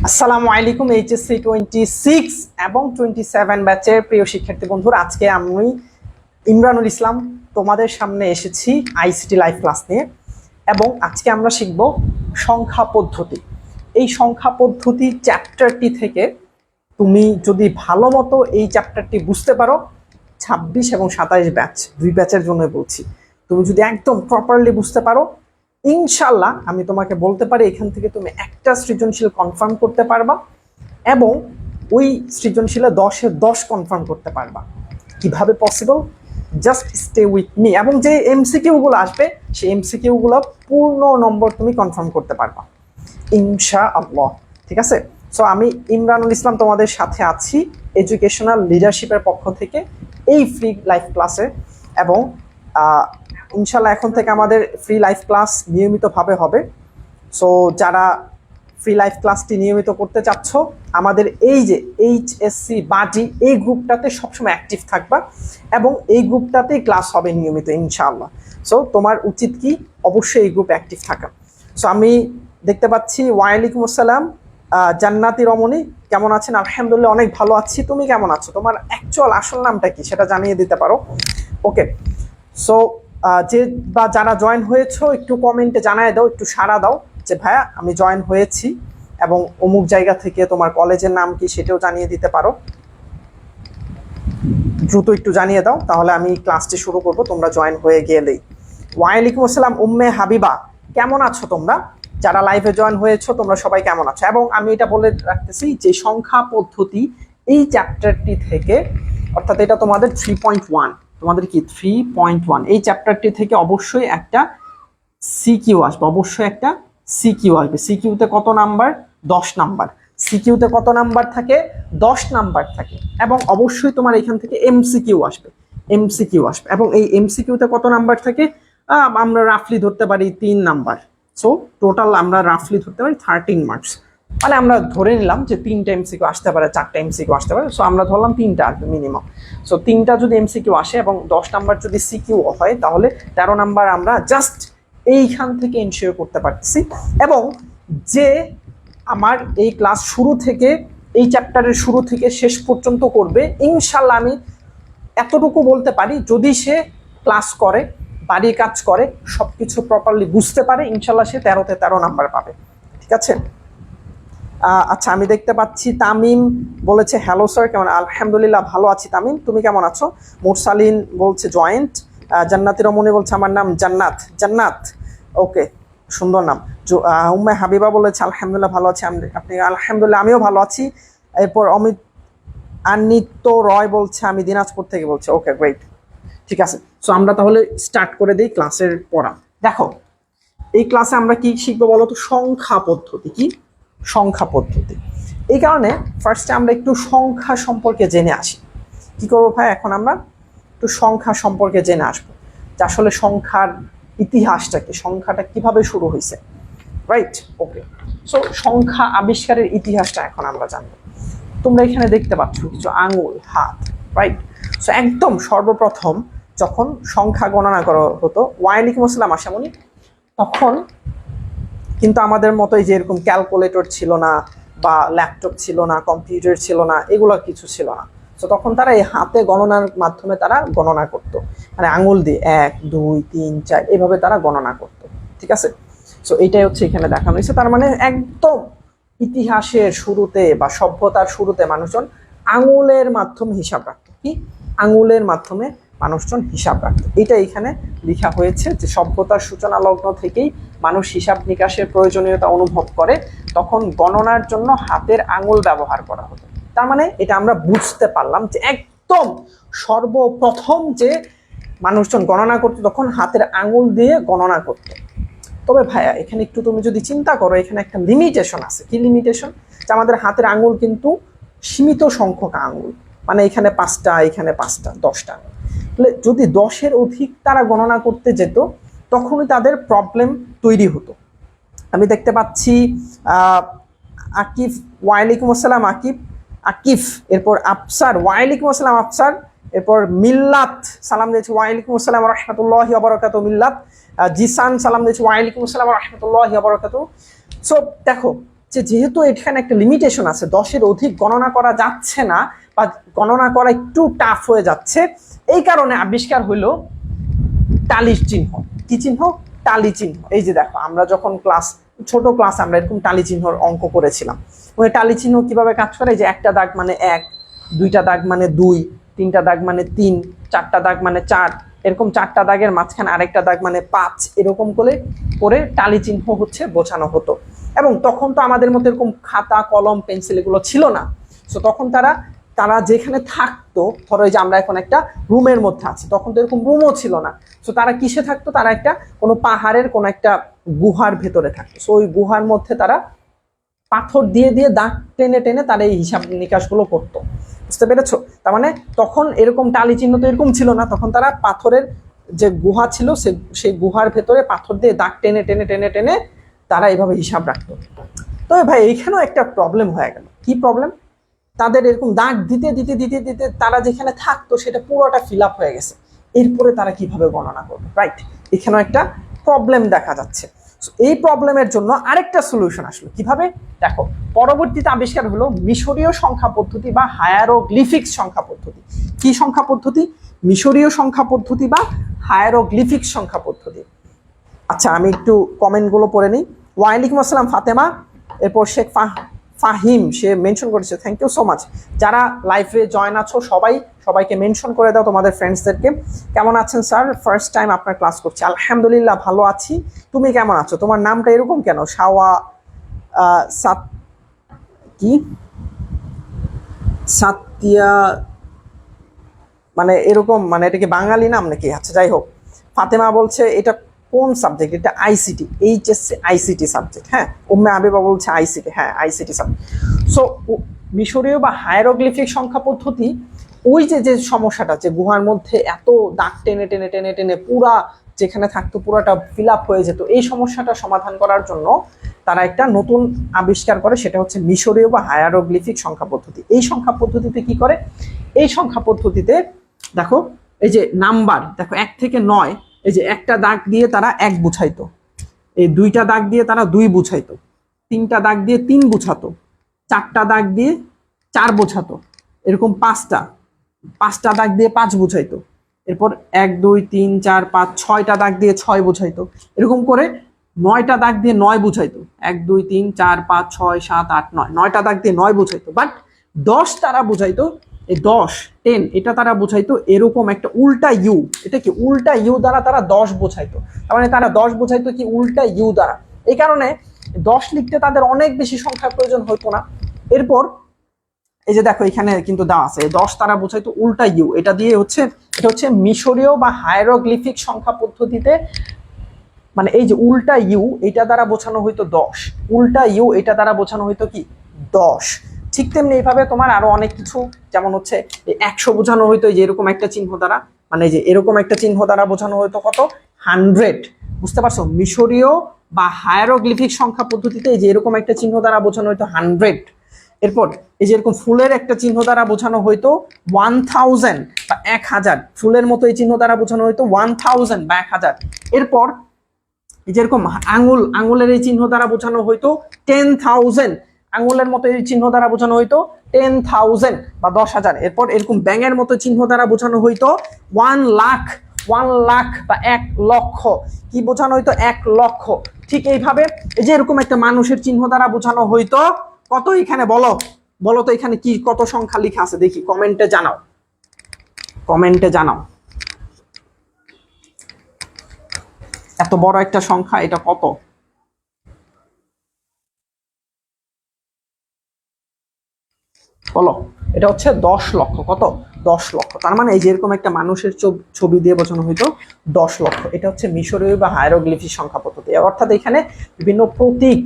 আসসালামু আলাইকুম এইচএসসি 26 এবং 27 ব্যাচের প্রিয় শিক্ষার্থী বন্ধুরা, আজকে আমি ইমরানুল ইসলাম তোমাদের সামনে এসেছি আইসিটি লাইভ ক্লাস নিয়ে। এবং আজকে আমরা শিখব সংখ্যা পদ্ধতি। এই সংখ্যা পদ্ধতি চ্যাপ্টারটি থেকে তুমি যদি ভালো মতো এই চ্যাপ্টারটি বুঝতে পারো, 26 এবং 27 ব্যাচ দুই ব্যাচের জন্য বলছি, তুমি যদি একদম প্রপারলি বুঝতে পারো, ইনশাল্লাহ আমি তোমাকে বলতে পারি এখান থেকে তুমি একটা সৃজনশীল কনফার্ম করতে পারবা এবং ওই সৃজনশীলে 10-এর 10 কনফার্ম করতে পারবা। কিভাবে possible? Just stay with me, এবং যে এমসিকিউগুলো আসবে সেই এমসিকিউগুলো পূর্ণ নম্বর তুমি কনফার্ম করতে পারবা ইনশাআল্লাহ। ঠিক আছে? সো আমি ইমরানুল ইসলাম তোমাদের সাথে আছি এডুকেশনাল লিডারশিপের পক্ষ থেকে এই ফ্রি লাইভ ক্লাসে। এবং ইনশাল্লাহ এখন থেকে আমাদের ফ্রি লাইভ ক্লাস নিয়মিতভাবে হবে। সো যারা ফ্রি লাইভ ক্লাসটি নিয়মিত করতে চাচ্ছ, আমাদের এই যে এইচএসসি বাডি এই গ্রুপটাতে সবসময় অ্যাক্টিভ থাকবা এবং এই গ্রুপটাতেই ক্লাস হবে নিয়মিত ইনশাআল্লাহ। সো তোমার উচিত কি? অবশ্যই এই গ্রুপে অ্যাক্টিভ থাকা। সো আমি দেখতে পাচ্ছি ওয়ালাইকুম আসসালাম জান্নাতি রমণী, কেমন আছেন? আলহামদুলিল্লাহ অনেক ভালো আছি। তুমি কেমন আছো? তোমার অ্যাকচুয়াল আসল নামটা কি সেটা জানিয়ে দিতে পারো। ওকে, সো যে বা যারা জয়েন হয়েছো একটু কমেন্টে জানায় দাও, একটু সাড়া দাও যে ভাইয়া আমি জয়েন হয়েছি, এবং অমুক জায়গা থেকে তোমার কলেজের নাম কি সেটাও জানিয়ে দিতে পারো। দ্রুত একটু জানিয়ে দাও, তাহলে আমি ক্লাসটি শুরু করব তোমরা জয়েন হয়ে গেলেই। ওয়ালাইকুম আসসালাম উম্মে হাবিবা, কেমন আছো তোমরা? যারা লাইভে জয়েন হয়েছো তোমরা সবাই কেমন আছো? এবং আমি এটা বলে রাখতেছি যে সংখ্যা পদ্ধতি এই চ্যাপ্টারটি থেকে, অর্থাৎ এটা তোমাদের 3.1, তোমাদের কি 3.1 এই চ্যাপ্টারটি থেকে অবশ্যই একটা সিকিউ আসবে, অবশ্যই একটা সিকিউ আসবে। সিকিউতে কত নাম্বার? 10 নাম্বার। সিকিউতে কত নাম্বার থাকে? 10 নাম্বার থাকে। এবং অবশ্যই তোমার এখান থেকে এমসিকিউ আসবে, এমসিকিউ আসবে। এবং এই এমসিকিউতে কত নাম্বার থাকে? আমরা রাফলি ধরতে পারি 3 নাম্বার। সো টোটাল আমরা রাফলি ধরতে পারি 13 মার্কস। মানে আমরা ধরে নিলাম যে 3টা এমসিকিউ আসতে পারে, 4টা এমসিকিউ আসতে পারে। সো আমরা ধরলাম 3টা আসবে মিনিমাম। সো 3টা যদি এমসিকিউ আসে এবং 10 নাম্বার যদি সিকিউ হয়, তাহলে 13 নাম্বার আমরা জাস্ট এইখান থেকে এনশিওর করতে পারছি। এবং যে আমার এই ক্লাস শুরু থেকে, এই চ্যাপ্টারের শুরু থেকে শেষ পর্যন্ত করবে, ইনশাল্লাহ আমি এতটুকু বলতে পারি, যদি সে ক্লাস করে, বাড়ির কাজ করে, সবকিছু প্রপারলি বুঝতে পারে, ইনশাল্লাহ সে 13তে 13 নাম্বার পাবে। ঠিক আছে? আচ্ছা, আমি দেখতে পাচ্ছি তামিম বলেছে হ্যালো স্যার, কেমন? আলহামদুলিল্লাহ ভালো আছি তামিম, তুমি কেমন আছো? মুরসালিন বলছে জয়েন্ট। জান্নাতি রমণী বলছে আমার নাম জান্নাত। জান্নাত, ওকে, সুন্দর নাম। উম্মে হাবিবা বলেছে আলহামদুলিল্লাহ ভালো আছি। আপনি? আলহামদুলিল্লাহ আমিও ভালো আছি। এরপর অমিত আনিত্য রয় বলছে আমি দিনাজপুর থেকে বলছে। ওকে, গ্রেট, ঠিক আছে। সো আমরা তাহলে স্টার্ট করে দিই ক্লাসের পড়া। দেখো, এই ক্লাসে আমরা কি শিখবো বলো তো? সংখ্যা পদ্ধতি। কি? সংখ্যা পদ্ধতি। এই কারণে ফার্স্টে আমরা একটু সংখ্যা সম্পর্কে জেনে আসি। কি করবো ভাই? এখন আমরা একটু সংখ্যা সম্পর্কে জেনে আসবো, যে আসলে সংখ্যার ইতিহাসটা কি, সংখ্যাটা কিভাবে শুরু হয়েছে। রাইট? ওকে, সো সংখ্যা আবিষ্কারের ইতিহাসটা এখন আমরা জানবো। তোমরা এখানে দেখতে পাচ্ছ কিছু আঙুল, হাত। রাইট? সো একদম সর্বপ্রথম যখন সংখ্যা গণনা করা হতো, ওয়ালাইকুম আসসালাম আশামণি, তখন কিন্তু আমাদের মতো যে এরকম ক্যালকুলেটর ছিল না, বা ল্যাপটপ ছিল না, কম্পিউটার ছিল না, এগুলো কিছু ছিল না। তো তখন তারা এই হাতে গণনার মাধ্যমে তারা গণনা করত, মানে আঙুল দিয়ে 1 2 3 4 এভাবে তারা গণনা করত। ঠিক আছে? সো এইটাই হচ্ছে এখানে দেখানো হয়েছে। তার মানে একদম ইতিহাসের শুরুতে বা সভ্যতার শুরুতে মানুষজন আঙুলের মাধ্যমে হিসাব রাখত। কি? আঙুলের মাধ্যমে মানুষজন হিসাব রাখত। এটা এখানে লেখা হয়েছে যে সভ্যতার সূচনা লগ্ন থেকেই মানুষ হিসাব নিকাশের প্রয়োজনীয়তা অনুভব করে, তখন গণনার জন্য হাতের আঙুল ব্যবহার করা হতো। তার মানে এটা আমরা বুঝতে পারলাম যে একদম সর্বপ্রথম যে মানুষজন গণনা করতো তখন হাতের আঙুল দিয়ে গণনা করতো। তবে ভাইয়া এখানে একটু তুমি যদি চিন্তা করো, এখানে একটা লিমিটেশন আছে। কি লিমিটেশন? যে আমাদের হাতের আঙুল কিন্তু সীমিত সংখ্যক আঙুল, মানে এখানে 5টা, এখানে 5টা, 10টা। যদি 10-এর অধিক তারা গণনা করতে যেত, তখনই তাদের প্রবলেম তৈরি হতো। আমি দেখতে পাচ্ছি আকিফ, ওয়ালাইকুম আসসালাম আকিফ, আকিফ। এরপর আফসার, ওয়ালাইকুম আসসালাম আফসার। এরপর মিল্লাত সালাম দিয়েছে, ওয়ালাইকুম আসসালাম রহমতুল্লাহি ওয়া বারাকাতুহু। মিল্লাত। জিসান সালাম দিয়েছে, ওয়ালাইকুম আসসালাম রহমতুল্লাহি ওয়া বারাকাতুহু। সো দেখো যে যেহেতু এখানে একটা লিমিটেশন আছে, 10-এর অধিক গণনা করা যাচ্ছে না বা গণনা করা একটু টাফ হয়ে যাচ্ছে, এই কারণে আবিষ্কার হইলো টালির চিহ্ন। কি চিহ্ন? টালি চিহ্ন। এই যে দেখো, আমরা যখন ছোট ক্লাস আমরা এরকম টালি চিহ্নর অঙ্ক করেছিলাম। ওই টালি চিহ্ন কিভাবে কাজ করে? যে একটা দাগ মানে 1, দুইটা দাগ মানে 2, তিনটা দাগ মানে 3, চারটা দাগ মানে 4, এরকম চারটা দাগের মাঝখানে আরেকটা দাগ মানে 5, এরকম করে টালি চিহ্ন হচ্ছে বোঝানো হতো। এবং তখন তো আমাদের মধ্যে এরকম খাতা, কলম, পেন্সিল এগুলো ছিল না। সো তখন তারা যেখানে থাকতো, ধরো এই যে আমরা এখন একটা রুমের মধ্যে আছি, তখন তো এরকম রুমও ছিল না। সো তারা কিসে থাকতো? তারা একটা কোনো পাহাড়ের কোনো একটা গুহার ভেতরে থাকতো। সো ওই গুহার মধ্যে তারা পাথর দিয়ে দিয়ে দাগ টেনে টেনে তারা এই হিসাব নিকাশগুলো করতো। বুঝতে পেরেছো? তার মানে তখন এরকম টালি চিহ্ন তো এরকম ছিল না, তখন তারা পাথরের যে গুহা ছিল সেই গুহার ভেতরে পাথর দিয়ে দাগ টেনে টেনে টেনে টেনে তারা এইভাবে হিসাব রাখতো। তবে ভাই এইখানেও একটা প্রবলেম হয়ে গেল। কি প্রবলেম? তাদের এরকম দাগ দিতে দিতে দিতে দিতে তারা যেখানে থাকতো সেটা পুরোটা ফিল আপ হয়ে গেছে। এরপরে তারা কিভাবে গণনা করবে? রাইট, এখানেও একটা প্রবলেম দেখা যাচ্ছে। এই প্রবলেমের জন্য আরেকটা সলিউশন আসলো। কিভাবে? দেখো, পরবর্তীতে আবিষ্কার হলো মিশরীয় সংখ্যা পদ্ধতি বা হায়ারোগ্লিফিক্স সংখ্যা পদ্ধতি। কি সংখ্যা পদ্ধতি? মিশরীয় সংখ্যা পদ্ধতি বা হায়ারোগ্লিফিক্স সংখ্যা পদ্ধতি। আচ্ছা, আমি একটু কমেন্টগুলো পড়ে নিই। ওয়ালাইকুম আসসালাম ফাতেমা, এরপর শেখ ফাহিম, সে মেনশন করেছে, থ্যাংক ইউ সো মাচ। যারা লাইভে জয়েন আছো সবাইকে মেনশন করে দাও তোমাদের ফ্রেন্ডসদেরকে। কেমন আছেন স্যার? ফার্স্ট টাইম আপনার ক্লাস করছি। আলহামদুলিল্লাহ ভালো আছি। তুমি কেমন আছো? তোমার নামটা এরকম কেন? কি সাতিয়া, মানে এরকম, মানে এটা কি বাঙালি নাম নাকি? আচ্ছা যাই হোক, ফাতেমা বলছে এটা কোন সাবজেক্ট? এটা আইসিটি, এইচএসসি আইসিটি সাবজেক্ট। হ্যাঁ, উম্মে আবিবা বলছে আইসিটি। হ্যাঁ, আইসিটি সাবজেক্ট। সো মিশরীয় বা হায়ারোগ্লিফিক সংখ্যা পদ্ধতি, ওই যে সমস্যাটা, যে গুহার মধ্যে এত দাগ টেনে টেনে টেনে টেনে পুরা যেখানে থাকতো পুরাটা ফিল আপ হয়ে যেত, এই সমস্যাটা সমাধান করার জন্য তারা একটা নতুন আবিষ্কার করে, সেটা হচ্ছে মিশরীয় বা হায়ারোগ্লিফিক সংখ্যা পদ্ধতি। এই সংখ্যা পদ্ধতিতে কি করে? এই সংখ্যা পদ্ধতিতে দেখো, এই যে নাম্বার, দেখো 1 থেকে 9, এই যে একটা দাগ দিয়ে তারা 1 বুঝাইতো, এই দুইটা দাগ দিয়ে তারা 2 বুঝাইতো, তিনটা দাগ দিয়ে 3 বুঝাতো, চারটা দাগ দিয়ে 4 বোঝাতো, এরকম পাঁচটা দাগ দিয়ে 5 বুঝাইতো, এরপর 1 2 3 4 5 6টা দাগ দিয়ে 6 বুঝাইতো, এরকম করে 9টা দাগ দিয়ে 9 বুঝাইতো। 1 2 3 4 5 6 7 8 9, 9টা দাগ দিয়ে 9 বুঝাইতো। বাট 10 তারা বুঝাইতো, এই 10 10 এটা তারা বুঝাইতো এরকম একটা উল্টা ইউ। এটা কি? উল্টা ইউ দ্বারা তারা 10 বুঝাইতো। তার মানে তারা 10 বুঝাইতো কি? উল্টা ইউ দ্বারা। এই কারণে 10 লিখতে তাদের অনেক বেশি সংখ্যার প্রয়োজন হতো না। এরপর এই যে দেখো, এখানে কিন্তু দেওয়া আছে 10 তারা বুঝাইতো উল্টা ইউ। এটা হচ্ছে মিশরীয় বা হায়ারোগ্লিফিক সংখ্যা পদ্ধতিতে, মানে এই যে উল্টা ইউ এটা দ্বারা বোঝানো হইতো 10, উল্টা ইউ এটা দ্বারা বোঝানো হইতো কি? 10। ঠিক তেমনি এইভাবে তোমার আরো অনেক কিছু, যেমন হচ্ছে 100 বোঝানো হইতো যে এরকম একটা চিহ্ন দ্বারা, মানে যে এরকম একটা চিহ্ন দ্বারা বোঝানো হইতো কত? 100। বুঝতে পারছো? মিশরীয় বা হায়ারোগ্লিফিক সংখ্যা পদ্ধতিতে এই যে এরকম একটা চিহ্ন দ্বারা বোঝানো হইতো 100। এরপর এই যে এরকম ফুলের একটা চিহ্ন দ্বারা বোঝানো হইতো 1000 বা 1000, ফুলের মতো এই চিহ্ন দ্বারা বোঝানো হইতো 1000 বা 1000। এরপর যেরকম আঙুলের এই চিহ্ন দ্বারা বোঝানো হইতো 10,000, আঙুলের মতো এই চিহ্ন দ্বারা বোঝানো হইতো 10,000 বা 10,000। এরপর এরকম ব্যাঙের মতো চিহ্ন দ্বারা বোঝানো হইতো 1 লাখ বা 1 লক্ষ। কি বোঝানো হইতো? 1 লক্ষ। ঠিক এইভাবে এই যে এরকম একটা মানুষের চিহ্ন দ্বারা বোঝানো হইতো কত? এখানে বলো তো, এখানে কি কত সংখ্যা লেখা আছে দেখি, কমেন্টে জানাও। এত বড় একটা সংখ্যা, এটা কত? বলো। এটা হচ্ছে 10 লক্ষ। কত? 10 লক্ষ। তার মানে এই যে এরকম একটা মানুষের ছবি দিয়ে বোঝানো হইতো 10 লক্ষ। এটা হচ্ছে মিশরীয় বা হায়ারোগ্লিফিক সংখ্যা পদ্ধতি। অর্থাৎ এখানে বিভিন্ন প্রতীক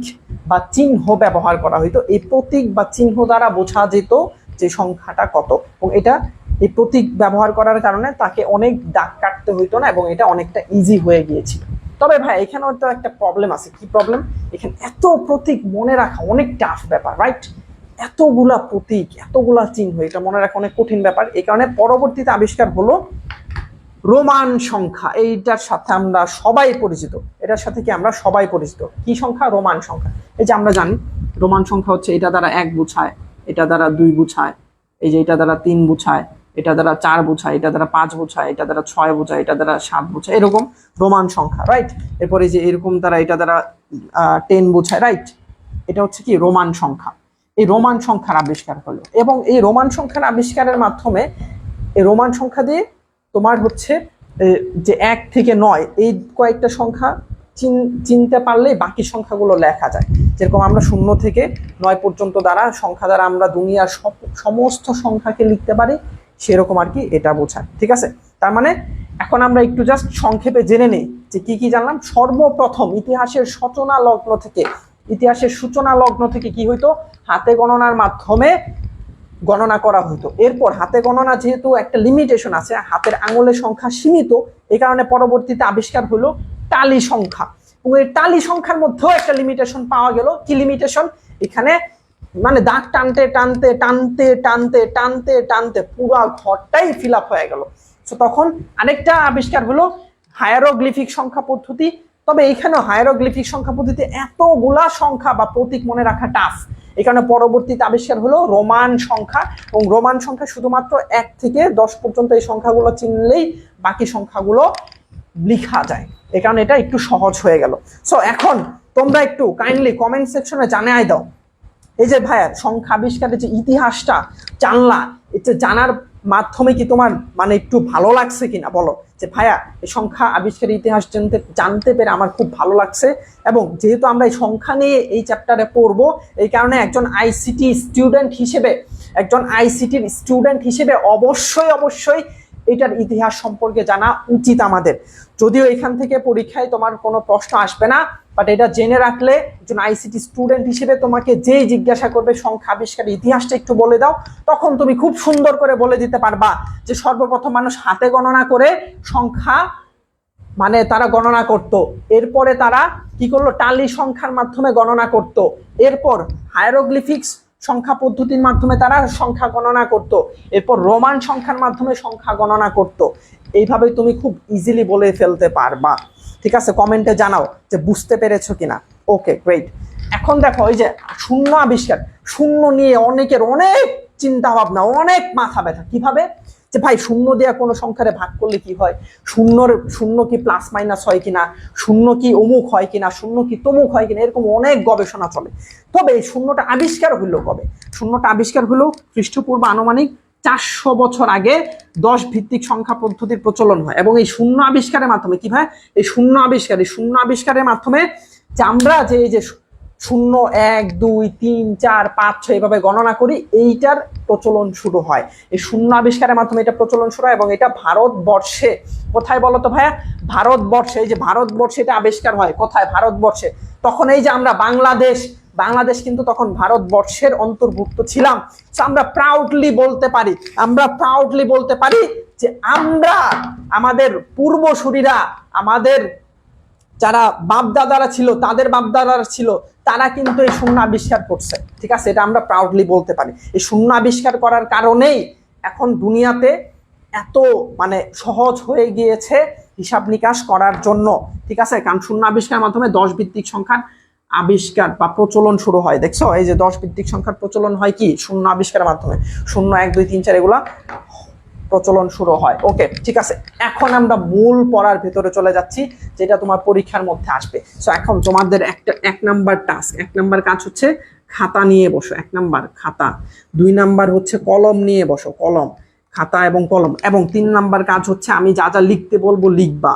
বা চিহ্ন ব্যবহার করা হইতো। এই প্রতীক বা চিহ্ন দ্বারা বোঝা যেত যে সংখ্যাটা কত, এবং এটা এই প্রতীক ব্যবহার করার কারণে তাকে অনেক দাগ কাটতে হইতো না, এবং এটা অনেকটা ইজি হয়ে গিয়েছিল। তবে ভাই এখানেও তো একটা প্রবলেম আছে। কি প্রবলেম? এখানে এত প্রতীক মনে রাখা অনেক টাফ ব্যাপার, রাইট? এতগুলা প্রতীক, এতগুলা চিহ্ন, এটা মনে রাখা অনেক কঠিন ব্যাপার। এই কারণে পরবর্তীতে আবিষ্কার হলো রোমান সংখ্যা। এইটার সাথে আমরা সবাই পরিচিত। এটার সাথে কি আমরা সবাই পরিচিত? কি সংখ্যা? রোমান সংখ্যা। এই যে আমরা জানি রোমান সংখ্যা হচ্ছে এটা দ্বারা 1 বোঝায়, এটা দ্বারা 2 বোঝায়, এই যে এটা দ্বারা 3 বোঝায়, এটা দ্বারা 4 বোঝায়, এটা দ্বারা 5 বোঝায়, এটা দ্বারা 6 বোঝায়, এটা দ্বারা 7 বোঝায়, এরকম রোমান সংখ্যা, রাইট। এরপরে যে এরকম দ্বারা এটা দ্বারা 10 বোঝায়, রাইট। এটা হচ্ছে কি রোমান সংখ্যা। এই রোমান সংখ্যার আবিষ্কার হলো, এবং এই রোমান সংখ্যার আবিষ্কারের মাধ্যমে এই রোমান সংখ্যা দিয়ে তোমার হচ্ছে যে 1 থেকে 9 এই কয়েকটা সংখ্যা চিনতে পারলে বাকি সংখ্যাগুলো লেখা যায়। যেরকম আমরা 0 থেকে 9 পর্যন্ত সংখ্যা দ্বারা আমরা দুনিয়ার সমস্ত সংখ্যাকে লিখতে পারি, সেরকম আর কি এটা বোঝায়। ঠিক আছে, তার মানে এখন আমরা একটু জাস্ট সংক্ষেপে জেনে নিই যে কি কি জানলাম। সর্বপ্রথম ইতিহাসের সূচনা লগ্ন থেকে কি হইতো, হাতে গণনার মাধ্যমে গণনা করা হতো। এরপর হাতে গণনা যেহেতু একটা লিমিটেশন আছে, হাতের আঙুলের সংখ্যা সীমিত, এই কারণে পরবর্তীতে আবিষ্কার হলো টালি সংখ্যা। এবং এই টালি সংখ্যার মধ্যেও একটা লিমিটেশন পাওয়া গেল। কি লিমিটেশন? এখানে মানে দাগ টানতে টানতে টানতে টানতে টানতে টানতে পুরো ঘরটাই ফিল আপ হয়ে গেল। তো তখন আরেকটা আবিষ্কার হলো হায়ারোগ্লিফিক সংখ্যা পদ্ধতি। তবে এইখানেও হায়ারোগ্লিফিক সংখ্যা পদ্ধতি এতগুলা সংখ্যা বা প্রতীক মনে রাখা টাফ, এই কারণে পরবর্তীতে আবিষ্কার হলো রোমান সংখ্যা। এবং রোমান সংখ্যা শুধুমাত্র 1 থেকে 10 পর্যন্ত এই সংখ্যাগুলো চিনলেই বাকি সংখ্যাগুলো লেখা যায়, এই কারণে এটা একটু সহজ হয়ে গেল। সো এখন তোমরা একটু কাইন্ডলি কমেন্ট সেকশনে জানাই দাও, এই যে ভাইয়া সংখ্যা আবিষ্কারের যে ইতিহাসটা জানলা, এটা জানার মাধ্যমে কি তোমার মানে একটু ভালো লাগছে কিনা বলো, যে ভাইয়া এই সংখ্যা আবিষ্কারের ইতিহাস জানতে পেরে আমার খুব ভালো লাগছে। এবং যেহেতু আমরা এই সংখ্যা নিয়ে এই চ্যাপ্টারে পড়বো, এই কারণে একজন আইসিটির স্টুডেন্ট হিসেবে অবশ্যই এটার ইতিহাস সম্পর্কে জানা উচিত আমাদের। যদিও এখান থেকে পরীক্ষায় তোমার কোনো প্রশ্ন আসবে না, বাট এটা জেনে রাখলে একজন আইসিটি স্টুডেন্ট হিসেবে তোমাকে যেই জিজ্ঞাসা করবে সংখ্যা আবিষ্কারের ইতিহাসটা একটু বলে দাও, তখন তুমি খুব সুন্দর করে বলে দিতে পারবা যে সর্বপ্রথম মানুষ হাতে গণনা করে সংখ্যা মানে তারা গণনা করত। এরপরে তারা কি করলো, টালি সংখ্যার মাধ্যমে গণনা করত। এরপর হায়ারোগ্লিফিক্স সংখ্যা পদ্ধতির মাধ্যমে তারা সংখ্যা গণনা করত। এরপর রোমান সংখ্যার মাধ্যমে সংখ্যা গণনা করত। এইভাবেই তুমি খুব ইজিলি বলে ফেলতে পারবা। ঠিক আছে, কমেন্টে জানাও যে বুঝতে পেরেছো কিনা। ওকে, গ্রেট। এখন দেখো এই যে শূন্য আবিষ্কার, শূন্য নিয়ে অনেকের অনেক চিন্তা ভাবনা, অনেক মাথা ব্যথা। কিভাবে যে ভাই শূন্য দিয়ে কোনো সংখ্যারে ভাগ করলে কি হয়, শূন্য কি প্লাস মাইনাস হয় কিনা, শূন্য কি অমুক হয় কিনা, শূন্য কি তমুক হয় কিনা, এরকম অনেক গবেষণা চলে। তবে এই শূন্যটা আবিষ্কার হইলো কবে? শূন্যটা আবিষ্কার হলো খ্রিস্টপূর্ব আনুমানিক 400 বছর আগে 10 ভিত্তিক সংখ্যা পদ্ধতির প্রচলন হয়। এবং এই শূন্য আবিষ্কারের মাধ্যমে কি হয়, এই শূন্য আবিষ্কারের মাধ্যমে যে আমরা যে এই যে 0 1 2 3 4 5 6 এইভাবে গণনা করি, এইটার প্রচলন শুরু হয়। এই শূন্য আবিষ্কারের মাধ্যমে এটা প্রচলন শুরু হয়। এবং এটা ভারতবর্ষে, কোথায় বলো তো ভাইয়া? ভারতবর্ষে। এই যে ভারতবর্ষে এটা আবিষ্কার হয়, কোথায়? ভারতবর্ষে। তখন এই যে আমরা বাংলাদেশ কিন্তু তখন ভারতবর্ষের অন্তর্ভুক্ত ছিলাম। আমরা প্রাউডলি বলতে পারি যে আমরা, আমাদের পূর্বসূরীরা, আমাদের যারা বাপদাদারা ছিল, তাদের বাপদাদারা ছিল, তারা কিন্তু এই শূন্য আবিষ্কার করছে। ঠিক আছে, এটা আমরা প্রাউডলি বলতে পারি। এই শূন্য আবিষ্কার করার কারণেই এখন দুনিয়াতে এত মানে সহজ হয়ে গিয়েছে হিসাব নিকাশ করার জন্য। ঠিক আছে, কারণ শূন্য আবিষ্কারের মাধ্যমে 10 ভিত্তিক সংখ্যার আবিষ্কার বা প্রচলন শুরু হয়। দেখছো, এই যে 10 ভিত্তিক সংখ্যার প্রচলন হয় কি শূন্য আবিষ্কারের মাধ্যমে। 0 1 2 3 4 এগুলা প্রচলন শুরু হয়। ওকে, ঠিক আছে, এখন আমরা মূল পড়ার ভেতরে চলে যাচ্ছি, যেটা তোমার পরীক্ষার মধ্যে আসবে। সো এখন তোমাদের এক নাম্বার কাজ হচ্ছে খাতা নিয়ে বসো। 1 নাম্বার খাতা, 2 নাম্বার হচ্ছে কলম নিয়ে বসো, কলম, খাতা এবং কলম। এবং 3 নাম্বার কাজ হচ্ছে আমি যা যা লিখতে বলবো লিখবা,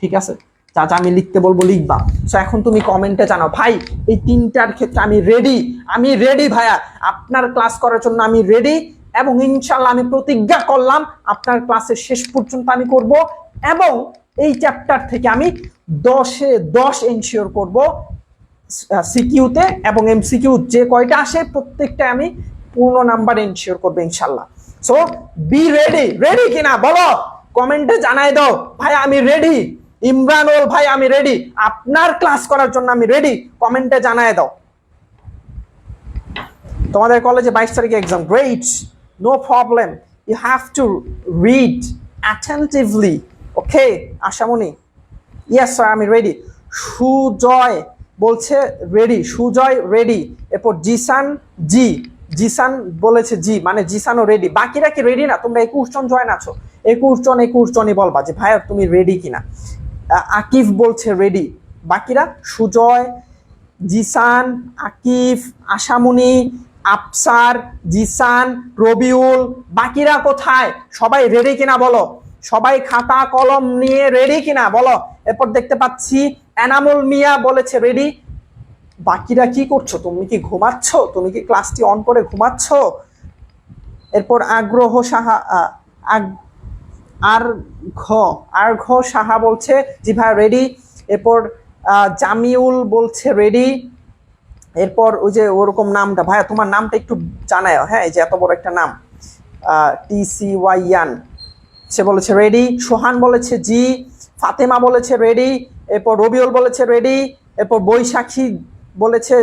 ঠিক আছে, যা যা আমি লিখতে বলবো লিখবা। সো এখন তুমি কমেন্টে জানাও, ভাই এই 3টার ক্ষেত্রে আমি রেডি ভাইয়া, আপনার ক্লাস করার জন্য আমি রেডি। এবং ইনশাল্লাহ আমি প্রতিজ্ঞা করলাম আপনার ক্লাসের শেষ পর্যন্ত আমি করব। এবং এই চ্যাপ্টার থেকে আমি 10-এ 10 এনশিওর করব সিকিউতে, এবং এমসিকিউ যে কয়টা আসে প্রত্যেকটা আমি পূর্ণ নাম্বার এনশিওর করবো ইনশাল্লাহ। সো বি রেডি কিনা বলো, কমেন্টে জানাই দাও ভাই আমি রেডি। ইমরানুল ভাই আমি রেডি, আপনার ক্লাস করার জন্য আমি রেডি, কমেন্টে জানাই দাও। তোমাদের কলেজে 22 তারিখে exam, great, no problem, you have to read attentively. Okay Ashamoni, yes sir আমি রেডি। সুজয় বলছে রেডি, সুজয় রেডি। এরপর জিসান জি, জিসান বলেছে জি, মানে জিসানও রেডি। বাকিরা কি রেডি না? তোমরা 21 জন জয়েন আছো, 21 জনই বলবা যে ভাইয়া তুমি রেডি কিনা। আকিফ বলছে রেডি। বাকিরা সুজয়, জিসান, আকিফ, আশামণি, আফসার, জিসান, রবিউল, বাকিরা কোথায়? সবাই রেডি কিনা বলো, সবাই খাতা কলম নিয়ে রেডি কিনা বলো। এরপর দেখতে পাচ্ছি এনামুল মিয়া বলেছে রেডি। বাকিরা কি করছো? তুমি কি ঘুমাচ্ছ? তুমি কি ক্লাসটি অন করে ঘুমাচ্ছ? এরপর আগ্রহ সাহা, আর ঘ সাহা বলছে জি ভাই রেডি। এরপর জামিউল বলছে রেডি। এরপর ওই যে ওরকম নামটা, ভাইয়া তোমার নামটা একটু জানায়, হ্যাঁ এই যে এত বড় একটা নাম, TCYAN, সে বলেছে রেডি। সোহান বলেছে জি। ফাতেমা বলেছে রেডি। এরপর রবিউল বলেছে রেডি। এরপর বৈশাখী বলেছে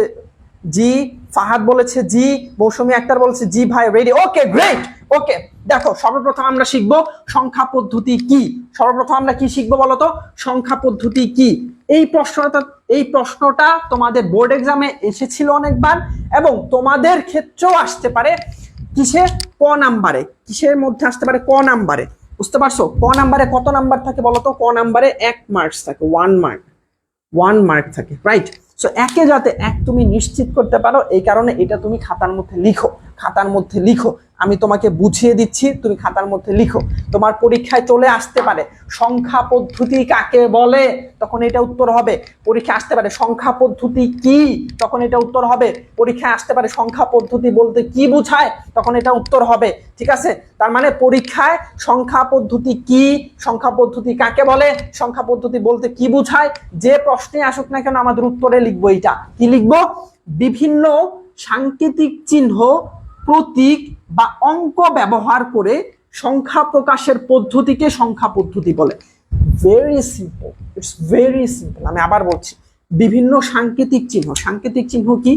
জি। ফাহাদ বলেছে জি। মৌসুমী আক্তার বলেছে জি ভাই রেডি। Okay great. ওকে দেখো, সর্বপ্রথম আমরা শিখবো সংখ্যা পদ্ধতি কি। সর্বপ্রথম আমরা কি শিখবো বলতো? সংখ্যা পদ্ধতি কি। এই প্রশ্নটা তোমাদের বোর্ড এক্সামে এসেছিল অনেকবার, এবং তোমাদের ক্ষেত্রেও আসতে পারে। কিসের? ক নাম্বারে। কিসের মধ্যে আসতে পারে? ক নাম্বারে। বুঝতে পারছো? ক নাম্বারে কত নাম্বার থাকে বলতো? ক নাম্বারে 1 মার্কস থাকে, 1 মার্ক থাকে, রাইট? সো একে যাতে 1 তুমি নিশ্চিত করতে পারো, এই কারণে এটা তুমি খাতার মধ্যে লিখো। খাতার মধ্যে লিখো, আমি তোমাকে বুঝিয়ে দিচ্ছি, তুমি খাতার মধ্যে লিখো। তোমার পরীক্ষায় চলে আসতে পারে সংখ্যা পদ্ধতি কাকে বলে, তখন এটা উত্তর হবে। পরীক্ষায় আসতে পারে সংখ্যা পদ্ধতি কি, তখন এটা উত্তর হবে। পরীক্ষায় আসতে পারে সংখ্যা পদ্ধতি বলতে কি বোঝায়, তখন এটা উত্তর হবে। ঠিক আছে? তার মানে পরীক্ষায় সংখ্যা পদ্ধতি কি, সংখ্যা পদ্ধতি কাকে বলে, সংখ্যা পদ্ধতি বলতে কি বোঝায়, যে প্রশ্নে আসুক না কেন আমাদের উত্তরে লিখবো এটা কি লিখবো? বিভিন্ন সাংকেতিক চিহ্ন, প্রতীক বা অঙ্ক ব্যবহার করে সংখ্যা প্রকাশের পদ্ধতিকে সংখ্যা পদ্ধতি বলে। Very simple, it's very simple. আমি আবার বলছি, বিভিন্ন সাংকেতিক চিহ্ন। সাংকেতিক চিহ্ন কি?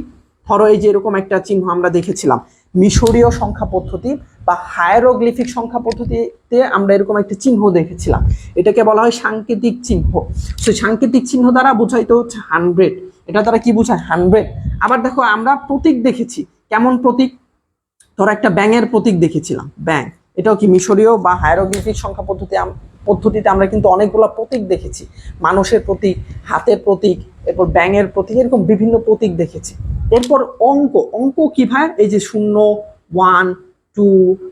ধরো এই যে এরকম একটা চিহ্ন আমরা দেখেছিলাম মিশরীয় সংখ্যা পদ্ধতি বা হায়ারোগ্লিফিক সংখ্যা পদ্ধতিতে, আমরা এরকম একটা চিহ্ন দেখেছিলাম, এটাকে বলা হয় সাংকেতিক চিহ্ন। সেই সাংকেতিক চিহ্ন দ্বারা বোঝাইতে হচ্ছে 100, এটা দ্বারা কি বোঝায়? 100। আবার দেখো আমরা প্রতীক দেখেছি, কেমন প্রতীক? ধরো একটা ব্যাঙের প্রতীক দেখেছিলাম, ব্যাঙ, এটাও কি মিশরীয় বা হায়ারোগ্লিফিক সংখ্যা পদ্ধতিতে আমরা কিন্তু অনেকগুলো প্রতীক দেখেছি। মানুষের প্রতীক, হাতের প্রতীক, এরপর ব্যাঙের প্রতীক, এরকম বিভিন্ন প্রতীক দেখেছি। এরপর অঙ্ক। অঙ্ক কি ভাই? এই যে 0, 1, 2,